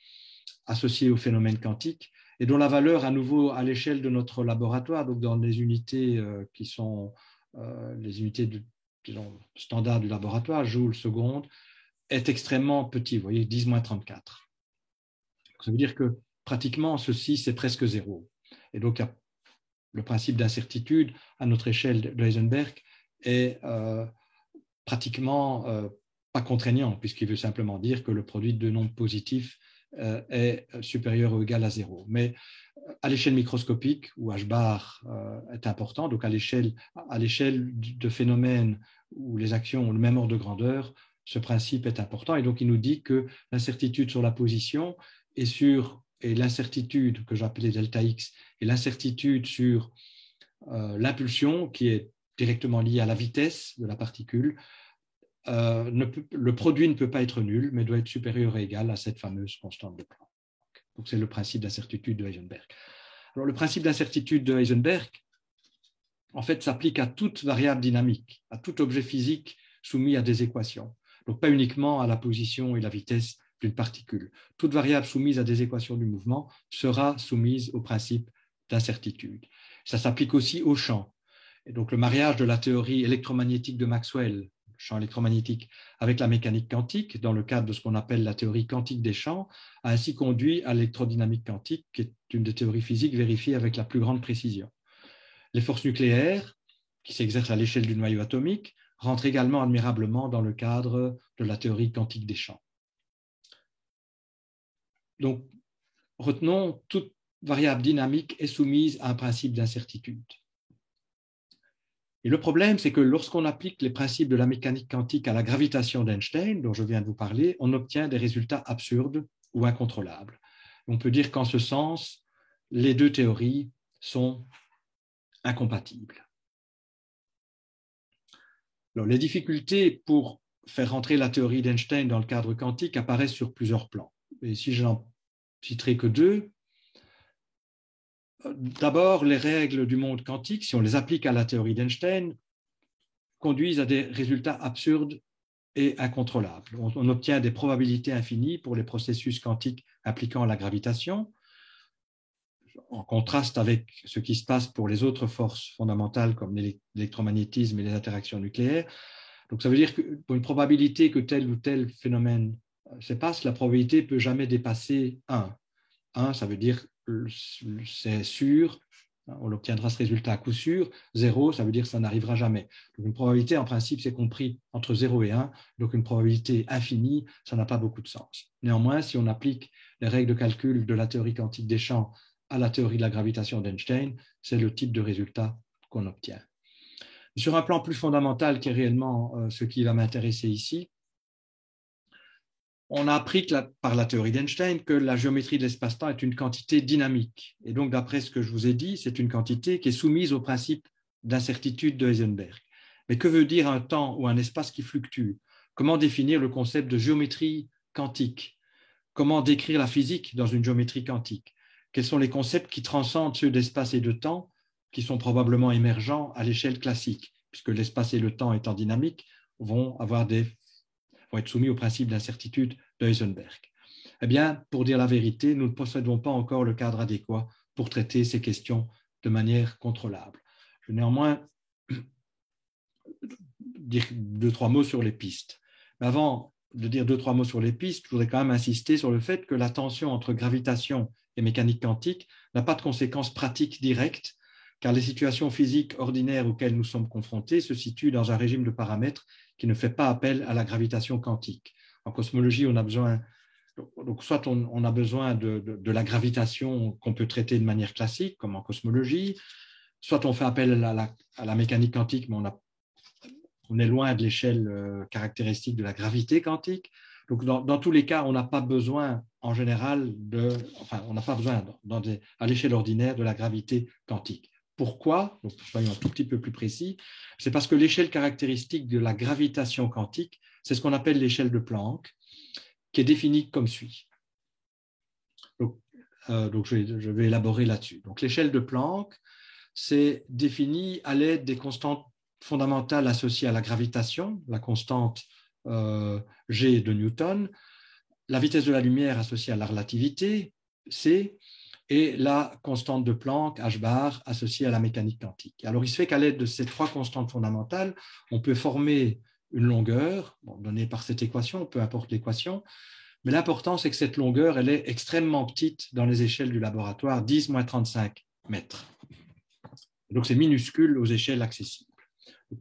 associée au phénomène quantique, et dont la valeur, à nouveau, à l'échelle de notre laboratoire, donc dans les unités qui sont les unités standard du laboratoire, joule seconde, est extrêmement petit, vous voyez, 10-34. Ça veut dire que pratiquement, ceci, c'est presque zéro. Et donc, le principe d'incertitude à notre échelle de Heisenberg est pratiquement pas contraignant, puisqu'il veut simplement dire que le produit de nombres positifs est supérieur ou égal à zéro. Mais à l'échelle microscopique, où h bar est important, donc à l'échelle de phénomènes où les actions ont le même ordre de grandeur, ce principe est important. Et donc, il nous dit que l'incertitude sur la position et l'incertitude que j'appelais delta x et l'incertitude sur l'impulsion, qui est directement liée à la vitesse de la particule, le produit ne peut pas être nul, mais doit être supérieur ou égal à cette fameuse constante de Planck. Donc, c'est le principe d'incertitude de Heisenberg. Alors, le principe d'incertitude de Heisenberg, en fait, s'applique à toute variable dynamique, à tout objet physique soumis à des équations. Donc, pas uniquement à la position et la vitesse d'une particule. Toute variable soumise à des équations du mouvement sera soumise au principe d'incertitude. Ça s'applique aussi au champ. Et donc, le mariage de la théorie électromagnétique de Maxwell, champ électromagnétique, avec la mécanique quantique, dans le cadre de ce qu'on appelle la théorie quantique des champs, a ainsi conduit à l'électrodynamique quantique, qui est une des théories physiques vérifiées avec la plus grande précision. Les forces nucléaires, qui s'exercent à l'échelle du noyau atomique, rentrent également admirablement dans le cadre de la théorie quantique des champs. Donc, retenons, toute variable dynamique est soumise à un principe d'incertitude. Et le problème, c'est que lorsqu'on applique les principes de la mécanique quantique à la gravitation d'Einstein, dont je viens de vous parler, on obtient des résultats absurdes ou incontrôlables. On peut dire qu'en ce sens, les deux théories sont incompatibles. Alors, les difficultés pour faire rentrer la théorie d'Einstein dans le cadre quantique apparaissent sur plusieurs plans. Et si je n'en citerai que deux, d'abord, les règles du monde quantique, si on les applique à la théorie d'Einstein, conduisent à des résultats absurdes et incontrôlables. On obtient des probabilités infinies pour les processus quantiques impliquant la gravitation, en contraste avec ce qui se passe pour les autres forces fondamentales comme l'électromagnétisme et les interactions nucléaires. Donc ça veut dire que pour une probabilité que tel ou tel phénomène se passe, la probabilité ne peut jamais dépasser 1. 1, ça veut dire c'est sûr, on obtiendra ce résultat à coup sûr. 0, ça veut dire que ça n'arrivera jamais. Donc une probabilité, en principe, c'est compris entre 0 et 1, donc une probabilité infinie, ça n'a pas beaucoup de sens. Néanmoins, si on applique les règles de calcul de la théorie quantique des champs à la théorie de la gravitation d'Einstein, c'est le type de résultat qu'on obtient. Sur un plan plus fondamental, qui est réellement ce qui va m'intéresser ici, on a appris par la théorie d'Einstein que la géométrie de l'espace-temps est une quantité dynamique. Et donc, d'après ce que je vous ai dit, c'est une quantité qui est soumise au principe d'incertitude de Heisenberg. Mais que veut dire un temps ou un espace qui fluctue? Comment définir le concept de géométrie quantique? Comment décrire la physique dans une géométrie quantique? Quels sont les concepts qui transcendent ceux d'espace et de temps, qui sont probablement émergents à l'échelle classique, puisque l'espace et le temps étant dynamiques vont être soumis au principe d'incertitude de Heisenberg. Eh bien, pour dire la vérité, nous ne possédons pas encore le cadre adéquat pour traiter ces questions de manière contrôlable. Je vais néanmoins dire 2-3 mots sur les pistes. Mais avant de dire 2-3 mots sur les pistes, je voudrais quand même insister sur le fait que la tension entre gravitation et mécanique quantique n'a pas de conséquences pratiques directes, car les situations physiques ordinaires auxquelles nous sommes confrontés se situent dans un régime de paramètres qui ne fait pas appel à la gravitation quantique. En cosmologie, on a besoin, donc soit on a besoin de la gravitation qu'on peut traiter de manière classique, comme en cosmologie, soit on fait appel à la mécanique quantique, mais on est loin de l'échelle caractéristique de la gravité quantique. Donc, dans tous les cas, on n'a pas besoin, en général, on n'a pas besoin, à l'échelle ordinaire, de la gravité quantique. Pourquoi? Donc, soyons un tout petit peu plus précis. C'est parce que l'échelle caractéristique de la gravitation quantique, c'est ce qu'on appelle l'échelle de Planck, qui est définie comme suit. Donc je vais élaborer là-dessus. Donc, l'échelle de Planck, c'est défini à l'aide des constantes fondamentales associées à la gravitation, la constante G de Newton, la vitesse de la lumière associée à la relativité, C, et la constante de Planck, H bar, associée à la mécanique quantique. Alors, il se fait qu'à l'aide de ces 3 constantes fondamentales, on peut former une longueur, donnée par cette équation, peu importe l'équation, mais l'important, c'est que cette longueur, elle est extrêmement petite dans les échelles du laboratoire, 10-35 mètres. Donc, c'est minuscule aux échelles accessibles.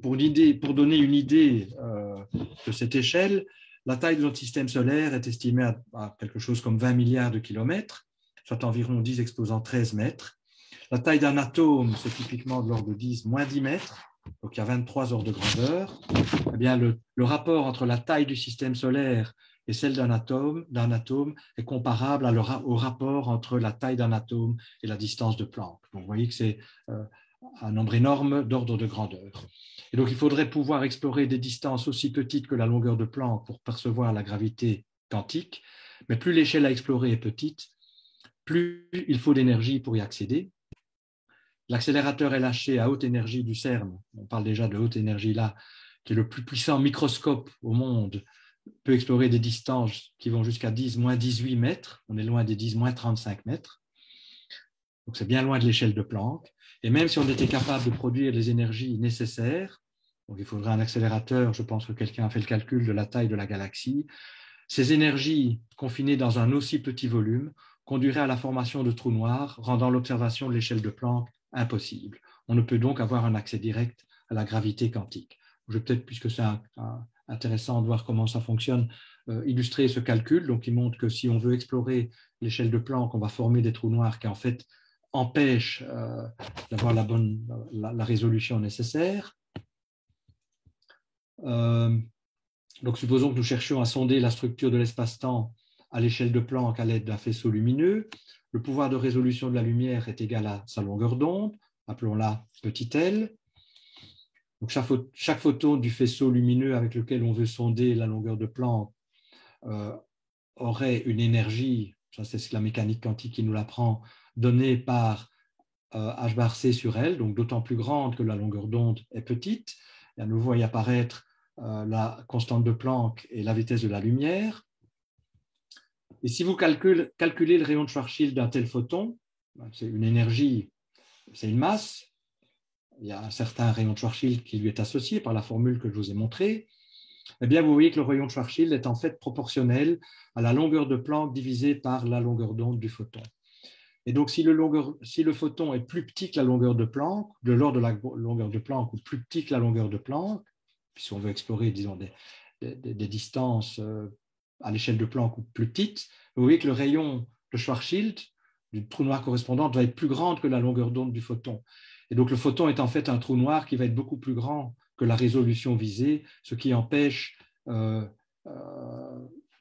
Pour donner une idée de cette échelle, la taille de notre système solaire est estimée à quelque chose comme 20 milliards de kilomètres, soit environ 10 exposant 13 mètres. La taille d'un atome, c'est typiquement de l'ordre de 10, moins 10 mètres, donc il y a 23 ordres de grandeur. Eh bien, le rapport entre la taille du système solaire et celle d'un atome est comparable au rapport entre la taille d'un atome et la distance de Planck. Donc, vous voyez que c'est un nombre énorme d'ordre de grandeur. Et donc, il faudrait pouvoir explorer des distances aussi petites que la longueur de Planck pour percevoir la gravité quantique, mais plus l'échelle à explorer est petite, plus il faut d'énergie pour y accéder. L'accélérateur LHC à haute énergie du CERN, on parle déjà de haute énergie là, qui est le plus puissant microscope au monde, peut explorer des distances qui vont jusqu'à 10-18 mètres, on est loin des 10-35 mètres, donc c'est bien loin de l'échelle de Planck. Et même si on était capable de produire les énergies nécessaires, donc il faudrait un accélérateur, je pense que quelqu'un a fait le calcul de la taille de la galaxie, ces énergies confinées dans un aussi petit volume conduiraient à la formation de trous noirs, rendant l'observation de l'échelle de Planck impossible. On ne peut donc avoir un accès direct à la gravité quantique. Je vais peut-être, puisque c'est intéressant de voir comment ça fonctionne, illustrer ce calcul. Donc, il montre que si on veut explorer l'échelle de Planck, on va former des trous noirs qui, en fait, empêchent d'avoir la résolution nécessaire. Donc, supposons que nous cherchions à sonder la structure de l'espace-temps à l'échelle de Planck à l'aide d'un faisceau lumineux. Le pouvoir de résolution de la lumière est égal à sa longueur d'onde, appelons-la petit l. Donc, chaque photon du faisceau lumineux avec lequel on veut sonder la longueur de Planck aurait une énergie, ça c'est la mécanique quantique qui nous l'apprend, donnée par h bar c sur L, donc d'autant plus grande que la longueur d'onde est petite. Et à nouveau, y apparaître la constante de Planck et la vitesse de la lumière. Et si vous calculez le rayon de Schwarzschild d'un tel photon, c'est une énergie, c'est une masse, il y a un certain rayon de Schwarzschild qui lui est associé par la formule que je vous ai montrée, eh bien vous voyez que le rayon de Schwarzschild est en fait proportionnel à la longueur de Planck divisée par la longueur d'onde du photon. Et donc si le photon est plus petit que la longueur de Planck, de l'ordre de la longueur de Planck ou plus petit que la longueur de Planck, si on veut explorer, disons, des distances à l'échelle de Planck ou plus petites, vous voyez que le rayon de Schwarzschild du trou noir correspondant doit être plus grand que la longueur d'onde du photon. Et donc le photon est en fait un trou noir qui va être beaucoup plus grand que la résolution visée, ce qui empêche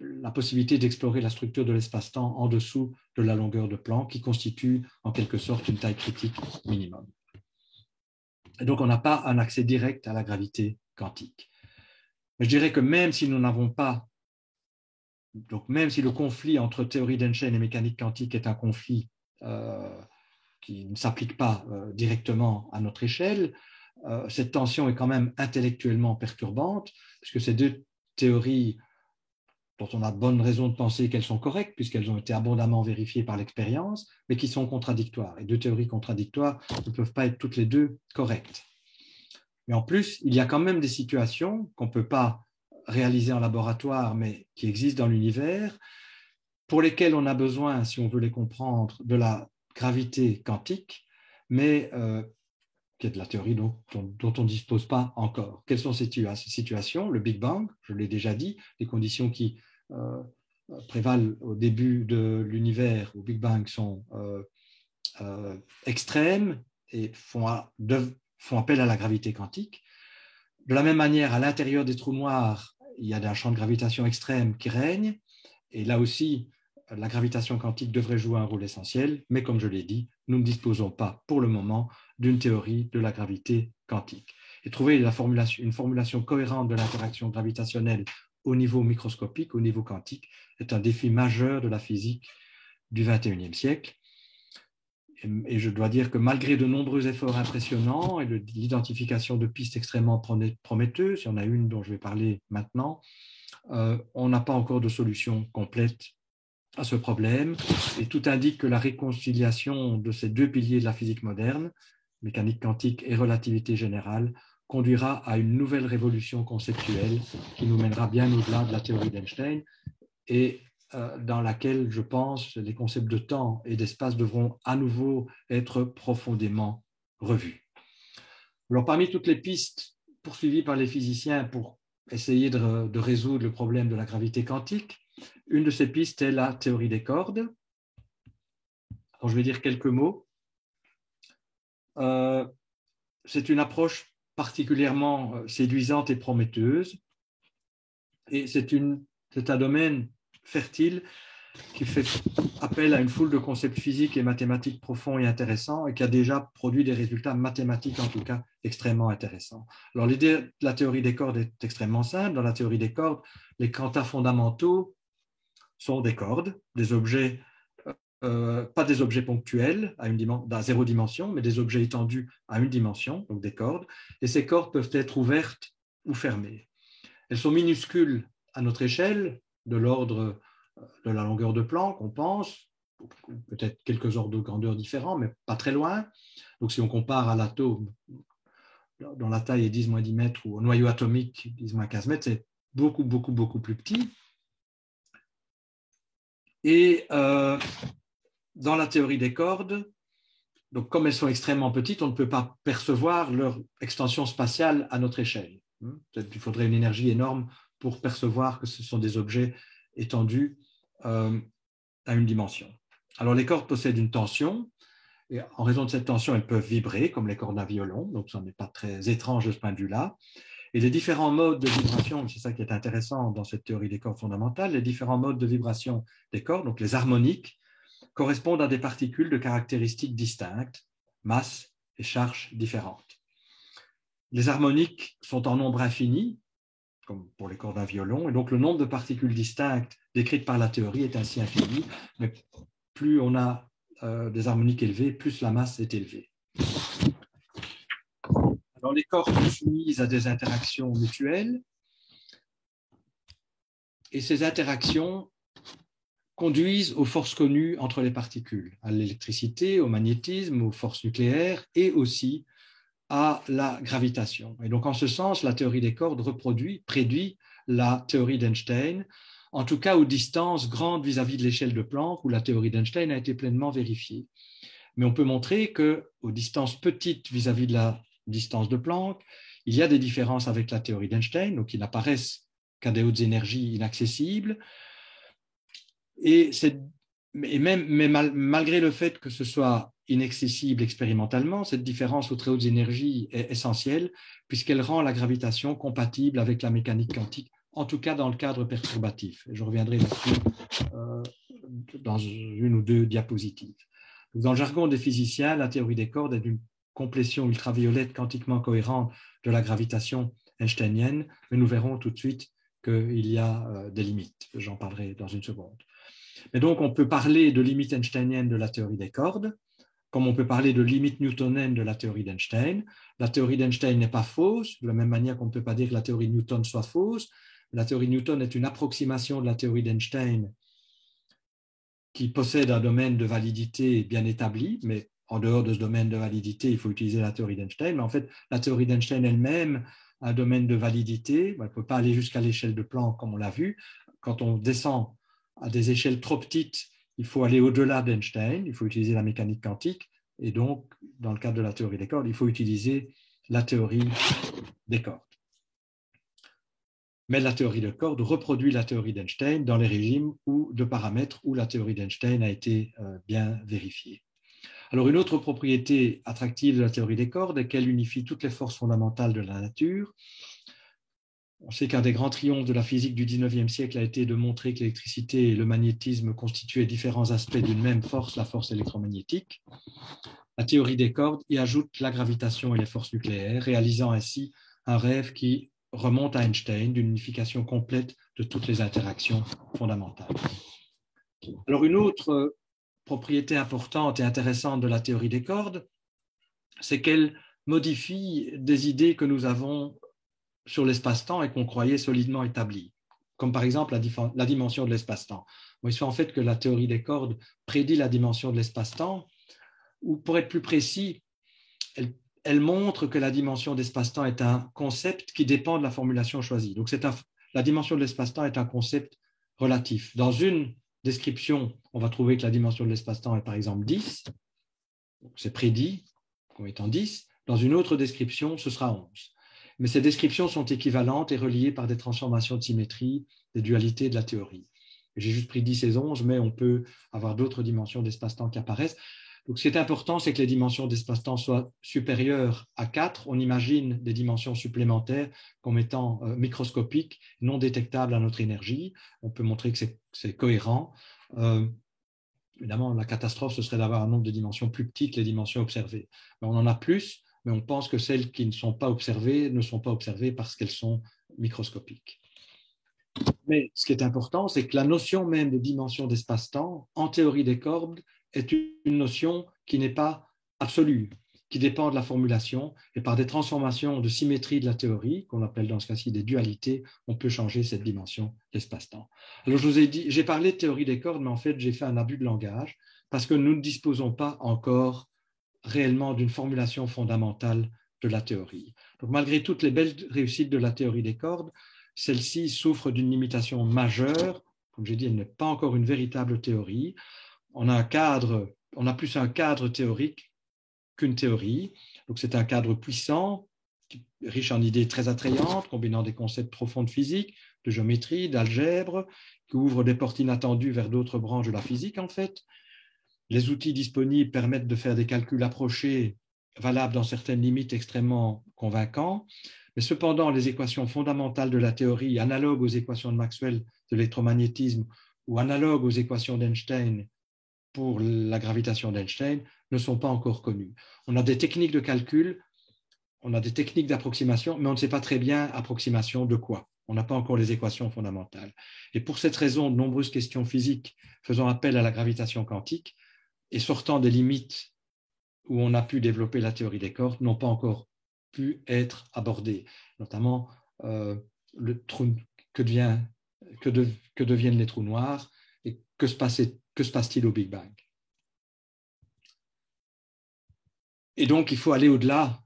la possibilité d'explorer la structure de l'espace-temps en dessous de la longueur de Planck, qui constitue en quelque sorte une taille critique minimum. Et donc on n'a pas un accès direct à la gravité quantique. Mais je dirais que même si nous n'avons pas, donc même si le conflit entre théorie d'Einstein et mécanique quantique est un conflit qui ne s'applique pas directement à notre échelle, cette tension est quand même intellectuellement perturbante, puisque ces deux théories dont on a de bonnes raisons de penser qu'elles sont correctes, puisqu'elles ont été abondamment vérifiées par l'expérience, mais qui sont contradictoires. Et deux théories contradictoires ne peuvent pas être toutes les deux correctes. Mais en plus, il y a quand même des situations qu'on ne peut pas réaliser en laboratoire, mais qui existent dans l'univers, pour lesquelles on a besoin, si on veut les comprendre, de la gravité quantique, mais qui est de la théorie dont on ne dispose pas encore. Quelles sont ces situations? Le Big Bang, je l'ai déjà dit, les conditions qui prévalent au début de l'univers, au Big Bang, sont extrêmes et font appel à la gravité quantique. De la même manière, à l'intérieur des trous noirs, il y a un champ de gravitation extrême qui règne, et là aussi, la gravitation quantique devrait jouer un rôle essentiel, mais comme je l'ai dit, nous ne disposons pas pour le moment d'une théorie de la gravité quantique. Et trouver une formulation cohérente de l'interaction gravitationnelle au niveau microscopique, au niveau quantique, est un défi majeur de la physique du XXIe siècle. Et je dois dire que malgré de nombreux efforts impressionnants et l'identification de pistes extrêmement prometteuses, il y en a une dont je vais parler maintenant, on n'a pas encore de solution complète à ce problème, et tout indique que la réconciliation de ces deux piliers de la physique moderne, mécanique quantique et relativité générale, conduira à une nouvelle révolution conceptuelle qui nous mènera bien au-delà de la théorie d'Einstein et dans laquelle, je pense, les concepts de temps et d'espace devront à nouveau être profondément revus. Alors, parmi toutes les pistes poursuivies par les physiciens pour essayer de résoudre le problème de la gravité quantique, une de ces pistes est la théorie des cordes. Alors, je vais dire quelques mots. C'est une approche particulièrement séduisante et prometteuse. Et c'est un domaine fertile qui fait appel à une foule de concepts physiques et mathématiques profonds et intéressants et qui a déjà produit des résultats mathématiques, en tout cas, extrêmement intéressants. Alors, l'idée de la théorie des cordes est extrêmement simple. Dans la théorie des cordes, les quanta fondamentaux sont des cordes, des objets, pas des objets ponctuels à 0 dimension, mais des objets étendus à 1 dimension, donc des cordes. Et ces cordes peuvent être ouvertes ou fermées. Elles sont minuscules à notre échelle, de l'ordre de la longueur de Planck, on pense, peut-être quelques ordres de grandeur différents, mais pas très loin. Donc, si on compare à l'atome, dont la taille est 10-10 mètres, ou au noyau atomique, 10-15 mètres, c'est beaucoup, beaucoup, beaucoup plus petit. Et dans la théorie des cordes, donc comme elles sont extrêmement petites, on ne peut pas percevoir leur extension spatiale à notre échelle. Peut-être qu'il faudrait une énergie énorme pour percevoir que ce sont des objets étendus à 1 dimension. Alors, les cordes possèdent une tension, et en raison de cette tension, elles peuvent vibrer, comme les cordes d'un violon, donc ça n'est pas très étrange de ce point de vue-là. Et les différents modes de vibration, c'est ça qui est intéressant dans cette théorie des cordes fondamentales, les différents modes de vibration des cordes, donc les harmoniques, correspondent à des particules de caractéristiques distinctes, masse et charges différentes. Les harmoniques sont en nombre infini, comme pour les cordes d'un violon, et donc le nombre de particules distinctes décrites par la théorie est ainsi infini, mais plus on a des harmoniques élevées, plus la masse est élevée. Alors, les cordes sont soumises à des interactions mutuelles, et ces interactions conduisent aux forces connues entre les particules, à l'électricité, au magnétisme, aux forces nucléaires et aussi à la gravitation. Et donc, en ce sens, la théorie des cordes prédit la théorie d'Einstein, en tout cas aux distances grandes vis-à-vis de l'échelle de Planck, où la théorie d'Einstein a été pleinement vérifiée. Mais on peut montrer qu'aux distances petites vis-à-vis de la distance de Planck, il y a des différences avec la théorie d'Einstein, donc qui n'apparaissent qu'à des hautes énergies inaccessibles. Malgré le fait que ce soit inaccessible expérimentalement, cette différence aux très hautes énergies est essentielle puisqu'elle rend la gravitation compatible avec la mécanique quantique, en tout cas dans le cadre perturbatif. Je reviendrai là-dessus dans une ou deux diapositives. Dans le jargon des physiciens, la théorie des cordes est d'une complétion ultraviolette quantiquement cohérente de la gravitation einsteinienne, mais nous verrons tout de suite qu'il y a des limites. J'en parlerai dans une seconde. Mais donc, on peut parler de limite einsteinienne de la théorie des cordes, comme on peut parler de limite newtonienne de la théorie d'Einstein. La théorie d'Einstein n'est pas fausse, de la même manière qu'on ne peut pas dire que la théorie de Newton soit fausse. La théorie de Newton est une approximation de la théorie d'Einstein qui possède un domaine de validité bien établi, mais en dehors de ce domaine de validité, il faut utiliser la théorie d'Einstein. Mais en fait, la théorie d'Einstein elle-même a un domaine de validité. Elle ne peut pas aller jusqu'à l'échelle de Planck, comme on l'a vu. Quand on descend à des échelles trop petites, il faut aller au-delà d'Einstein, il faut utiliser la mécanique quantique, et donc, dans le cadre de la théorie des cordes, il faut utiliser la théorie des cordes. Mais la théorie des cordes reproduit la théorie d'Einstein dans les régimes ou de paramètres où la théorie d'Einstein a été bien vérifiée. Alors, une autre propriété attractive de la théorie des cordes est qu'elle unifie toutes les forces fondamentales de la nature. On sait qu'un des grands triomphes de la physique du XIXe siècle a été de montrer que l'électricité et le magnétisme constituaient différents aspects d'une même force, la force électromagnétique. La théorie des cordes y ajoute la gravitation et les forces nucléaires, réalisant ainsi un rêve qui remonte à Einstein d'une unification complète de toutes les interactions fondamentales. Alors, une autre propriété importante et intéressante de la théorie des cordes, c'est qu'elle modifie des idées que nous avons sur l'espace-temps et qu'on croyait solidement établies, comme par exemple la dimension de l'espace-temps. Il se fait en fait que la théorie des cordes prédit la dimension de l'espace-temps, ou pour être plus précis, elle montre que la dimension d'espace-temps est un concept qui dépend de la formulation choisie. Donc la dimension de l'espace-temps est un concept relatif. Dans une description, on va trouver que la dimension de l'espace-temps est par exemple 10, c'est prédit comme étant 10. Dans une autre description, ce sera 11. Mais ces descriptions sont équivalentes et reliées par des transformations de symétrie, des dualités de la théorie. J'ai juste pris 10 et 11, mais on peut avoir d'autres dimensions d'espace-temps qui apparaissent. Donc, ce qui est important, c'est que les dimensions d'espace-temps soient supérieures à 4. On imagine des dimensions supplémentaires comme étant microscopiques, non détectables à notre énergie. On peut montrer que c'est cohérent. Évidemment, la catastrophe, ce serait d'avoir un nombre de dimensions plus petites que les dimensions observées. Mais on en a plus, mais on pense que celles qui ne sont pas observées ne sont pas observées parce qu'elles sont microscopiques. Mais ce qui est important, c'est que la notion même de dimension d'espace-temps, en théorie des cordes, est une notion qui n'est pas absolue, qui dépend de la formulation, et par des transformations de symétrie de la théorie, qu'on appelle dans ce cas-ci des dualités, on peut changer cette dimension d'espace-temps. Alors, je vous ai dit, j'ai parlé de théorie des cordes, mais en fait, j'ai fait un abus de langage, parce que nous ne disposons pas encore réellement d'une formulation fondamentale de la théorie. Donc, malgré toutes les belles réussites de la théorie des cordes, celle-ci souffre d'une limitation majeure. Comme j'ai dit, elle n'est pas encore une véritable théorie. On a plus un cadre théorique qu'une théorie. Donc, c'est un cadre puissant, riche en idées très attrayantes, combinant des concepts profonds de physique, de géométrie, d'algèbre, qui ouvre des portes inattendues vers d'autres branches de la physique, en fait. Les outils disponibles permettent de faire des calculs approchés, valables dans certaines limites extrêmement convaincants. Mais cependant, les équations fondamentales de la théorie, analogues aux équations de Maxwell de l'électromagnétisme ou analogues aux équations d'Einstein pour la gravitation d'Einstein, ne sont pas encore connues. On a des techniques de calcul, on a des techniques d'approximation, mais on ne sait pas très bien approximation de quoi. On n'a pas encore les équations fondamentales. Et pour cette raison, de nombreuses questions physiques faisant appel à la gravitation quantique et sortant des limites où on a pu développer la théorie des cordes n'ont pas encore pu être abordées, notamment que deviennent les trous noirs et que se passe-t-il au Big Bang. Et donc, il faut aller au-delà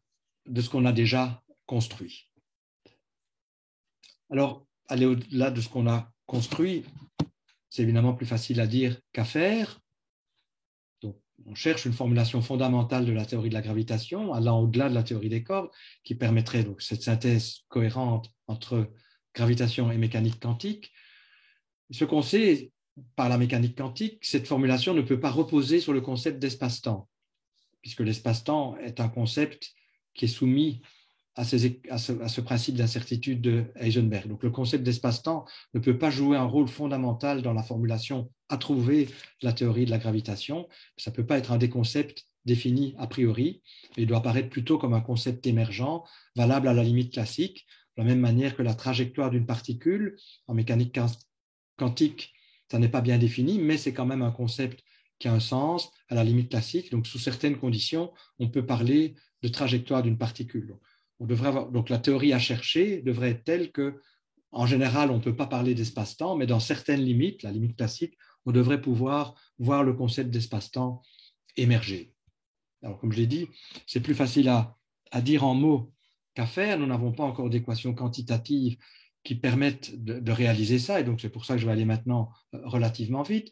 de ce qu'on a déjà construit. Alors, aller au-delà de ce qu'on a construit, c'est évidemment plus facile à dire qu'à faire. Donc, on cherche une formulation fondamentale de la théorie de la gravitation, allant au-delà de la théorie des cordes, qui permettrait donc cette synthèse cohérente entre gravitation et mécanique quantique. Ce qu'on sait par la mécanique quantique, cette formulation ne peut pas reposer sur le concept d'espace-temps, puisque l'espace-temps est un concept qui est soumis à ce principe d'incertitude de Heisenberg. Donc, le concept d'espace-temps ne peut pas jouer un rôle fondamental dans la formulation à trouver de la théorie de la gravitation. Ça ne peut pas être un des concepts définis a priori, mais il doit apparaître plutôt comme un concept émergent, valable à la limite classique, de la même manière que la trajectoire d'une particule en mécanique quantique, ça n'est pas bien défini, mais c'est quand même un concept qui a un sens à la limite classique. Donc, sous certaines conditions, on peut parler de trajectoire d'une particule. On devrait avoir, donc, la théorie à chercher devrait être telle que, en général, on ne peut pas parler d'espace-temps, mais dans certaines limites, la limite classique, on devrait pouvoir voir le concept d'espace-temps émerger. Alors, comme je l'ai dit, c'est plus facile à dire en mots qu'à faire. Nous n'avons pas encore d'équations quantitatives qui permettent de réaliser ça, et donc c'est pour ça que je vais aller maintenant relativement vite.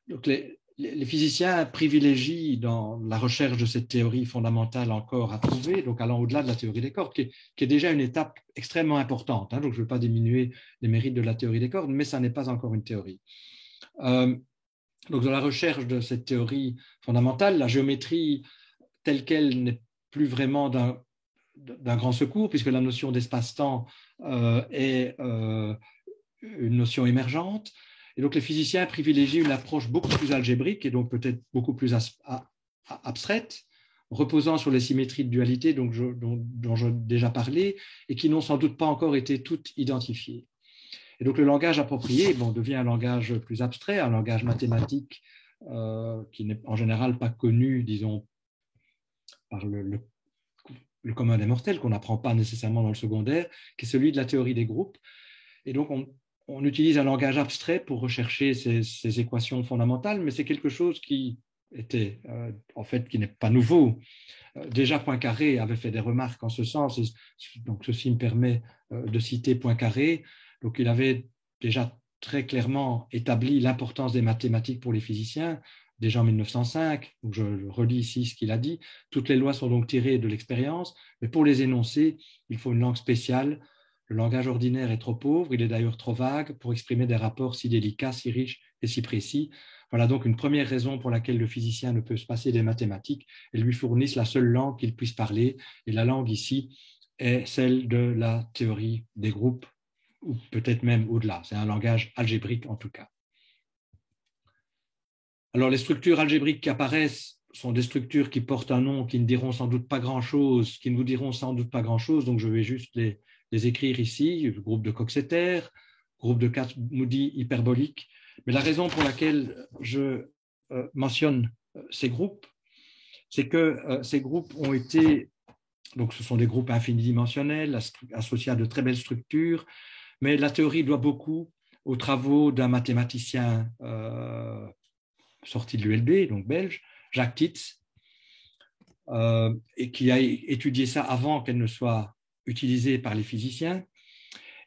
Donc, les physiciens privilégient dans la recherche de cette théorie fondamentale encore à trouver, donc allant au-delà de la théorie des cordes, qui est déjà une étape extrêmement importante. Donc, je ne veux pas diminuer les mérites de la théorie des cordes, mais ça n'est pas encore une théorie. Donc, dans la recherche de cette théorie fondamentale, la géométrie telle qu'elle n'est plus vraiment d'un grand secours, puisque la notion d'espace-temps est une notion émergente. Et donc, les physiciens privilégient une approche beaucoup plus algébrique et donc peut-être beaucoup plus abstraite, reposant sur les symétries de dualité dont j'ai déjà parlé et qui n'ont sans doute pas encore été toutes identifiées. Et donc, le langage approprié devient un langage plus abstrait, un langage mathématique qui n'est en général pas connu, disons, par le commun des mortels, qu'on n'apprend pas nécessairement dans le secondaire, qui est celui de la théorie des groupes. Et donc, on utilise un langage abstrait pour rechercher ces équations fondamentales, mais c'est quelque chose qui était, en fait, qui n'est pas nouveau. Déjà, Poincaré avait fait des remarques en ce sens, et donc ceci me permet de citer Poincaré. Donc, il avait déjà très clairement établi l'importance des mathématiques pour les physiciens, déjà en 1905, donc je relis ici ce qu'il a dit. Toutes les lois sont donc tirées de l'expérience, mais pour les énoncer, il faut une langue spéciale. Le langage ordinaire est trop pauvre, il est d'ailleurs trop vague pour exprimer des rapports si délicats, si riches et si précis. Voilà donc une première raison pour laquelle le physicien ne peut se passer des mathématiques. Elles lui fournissent la seule langue qu'il puisse parler, et la langue ici est celle de la théorie des groupes, ou peut-être même au-delà. C'est un langage algébrique en tout cas. Alors, les structures algébriques qui apparaissent sont des structures qui portent un nom, qui ne diront sans doute pas grand-chose, qui nous diront sans doute pas grand-chose, donc je vais juste les écrire ici, le groupe de Coxeter, groupe de Kac-Moody hyperbolique. Mais la raison pour laquelle je mentionne ces groupes, c'est que ces groupes ont été, donc ce sont des groupes infinidimensionnels, associés à de très belles structures, mais la théorie doit beaucoup aux travaux d'un mathématicien sorti de l'ULB, donc belge, Jacques Tits, et qui a étudié ça avant qu'elle ne soit utilisée par les physiciens.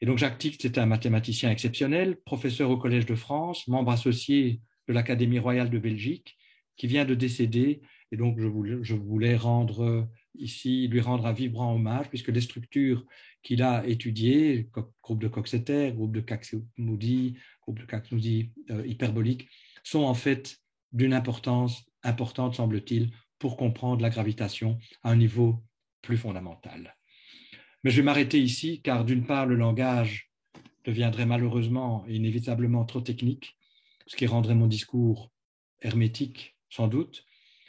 Et donc Jacques Tits était un mathématicien exceptionnel, professeur au Collège de France, membre associé de l'Académie royale de Belgique, qui vient de décéder. Et donc je voulais lui rendre un vibrant hommage, puisque les structures qu'il a étudiées, groupe de Coxeter, groupe de Kac-Moody, groupe de Kac-Moody hyperbolique, sont en fait d'une importance importante, semble-t-il, pour comprendre la gravitation à un niveau plus fondamental. Mais je vais m'arrêter ici, car d'une part, le langage deviendrait malheureusement et inévitablement trop technique, ce qui rendrait mon discours hermétique, sans doute.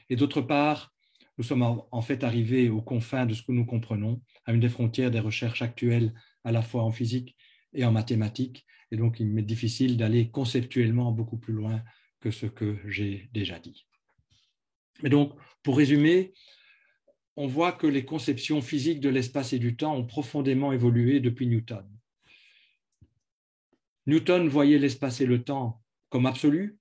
Et d'autre part, nous sommes en fait arrivés aux confins de ce que nous comprenons, à une des frontières des recherches actuelles, à la fois en physique et en mathématiques. Et donc, il m'est difficile d'aller conceptuellement beaucoup plus loin que ce que j'ai déjà dit. Mais donc, pour résumer, on voit que les conceptions physiques de l'espace et du temps ont profondément évolué depuis Newton. Newton voyait l'espace et le temps comme absolu,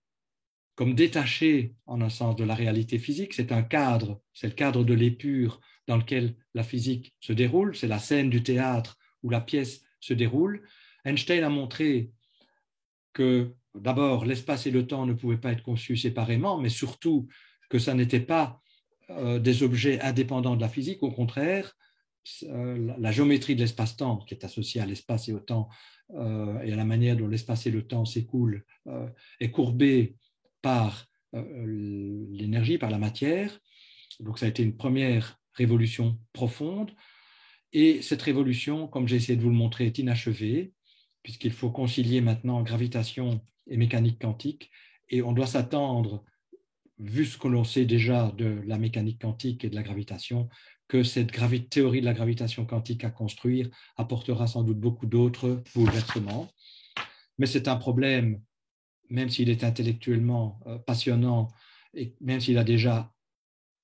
comme détaché en un sens de la réalité physique. C'est un cadre, c'est le cadre de l'épure dans lequel la physique se déroule, c'est la scène du théâtre où la pièce se déroule. Einstein a montré que d'abord l'espace et le temps ne pouvaient pas être conçus séparément, mais surtout que ça n'était pas des objets indépendants de la physique. Au contraire, la géométrie de l'espace-temps, qui est associée à l'espace et au temps, et à la manière dont l'espace et le temps s'écoulent, est courbée par l'énergie, par la matière. Donc ça a été une première révolution profonde. Et cette révolution, comme j'ai essayé de vous le montrer, est inachevée, puisqu'il faut concilier maintenant gravitation et mécanique quantique. Et on doit s'attendre, vu ce que l'on sait déjà de la mécanique quantique et de la gravitation, que cette théorie de la gravitation quantique à construire apportera sans doute beaucoup d'autres bouleversements. Mais c'est un problème, même s'il est intellectuellement passionnant et même s'il a déjà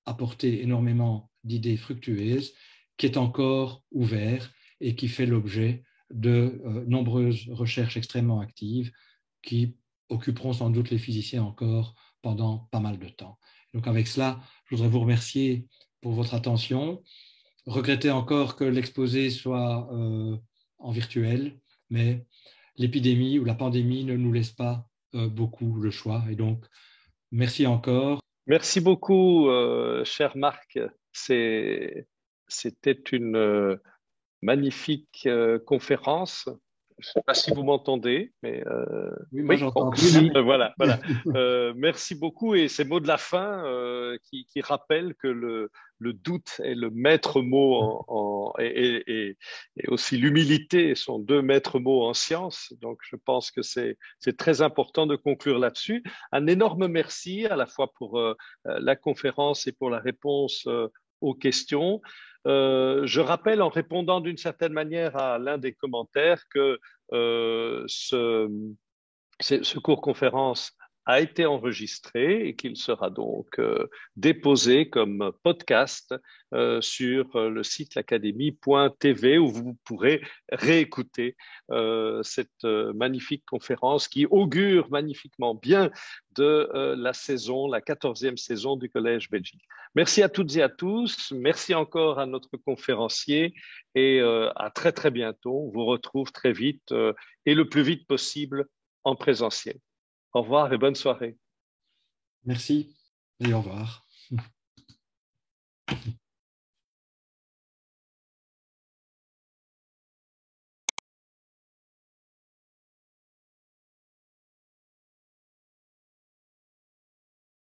apporté énormément d'idées fructueuses, qui est encore ouvert et qui fait l'objet de nombreuses recherches extrêmement actives qui occuperont sans doute les physiciens encore pendant pas mal de temps. Donc avec cela, je voudrais vous remercier pour votre attention. Regretter encore que l'exposé soit en virtuel, mais l'épidémie ou la pandémie ne nous laisse pas beaucoup le choix. Et donc, merci encore. Merci beaucoup, cher Marc. C'était une magnifique conférence. Je ne sais pas si vous m'entendez, mais oui, moi j'entends. Voilà. Merci beaucoup et ces mots de la fin qui rappellent que le doute est le maître mot et aussi l'humilité sont deux maîtres mots en science. Donc je pense que c'est très important de conclure là-dessus. Un énorme merci à la fois pour la conférence et pour la réponse aux questions. Je rappelle en répondant d'une certaine manière à l'un des commentaires que ce cours conférence a été enregistré et qu'il sera donc déposé comme podcast sur le site l'académie.tv où vous pourrez réécouter cette magnifique conférence qui augure magnifiquement bien de la 14e saison du Collège Belgique. Merci à toutes et à tous. Merci encore à notre conférencier et à très très bientôt. On vous retrouve très vite et le plus vite possible en présentiel. Au revoir et bonne soirée. Merci et au revoir.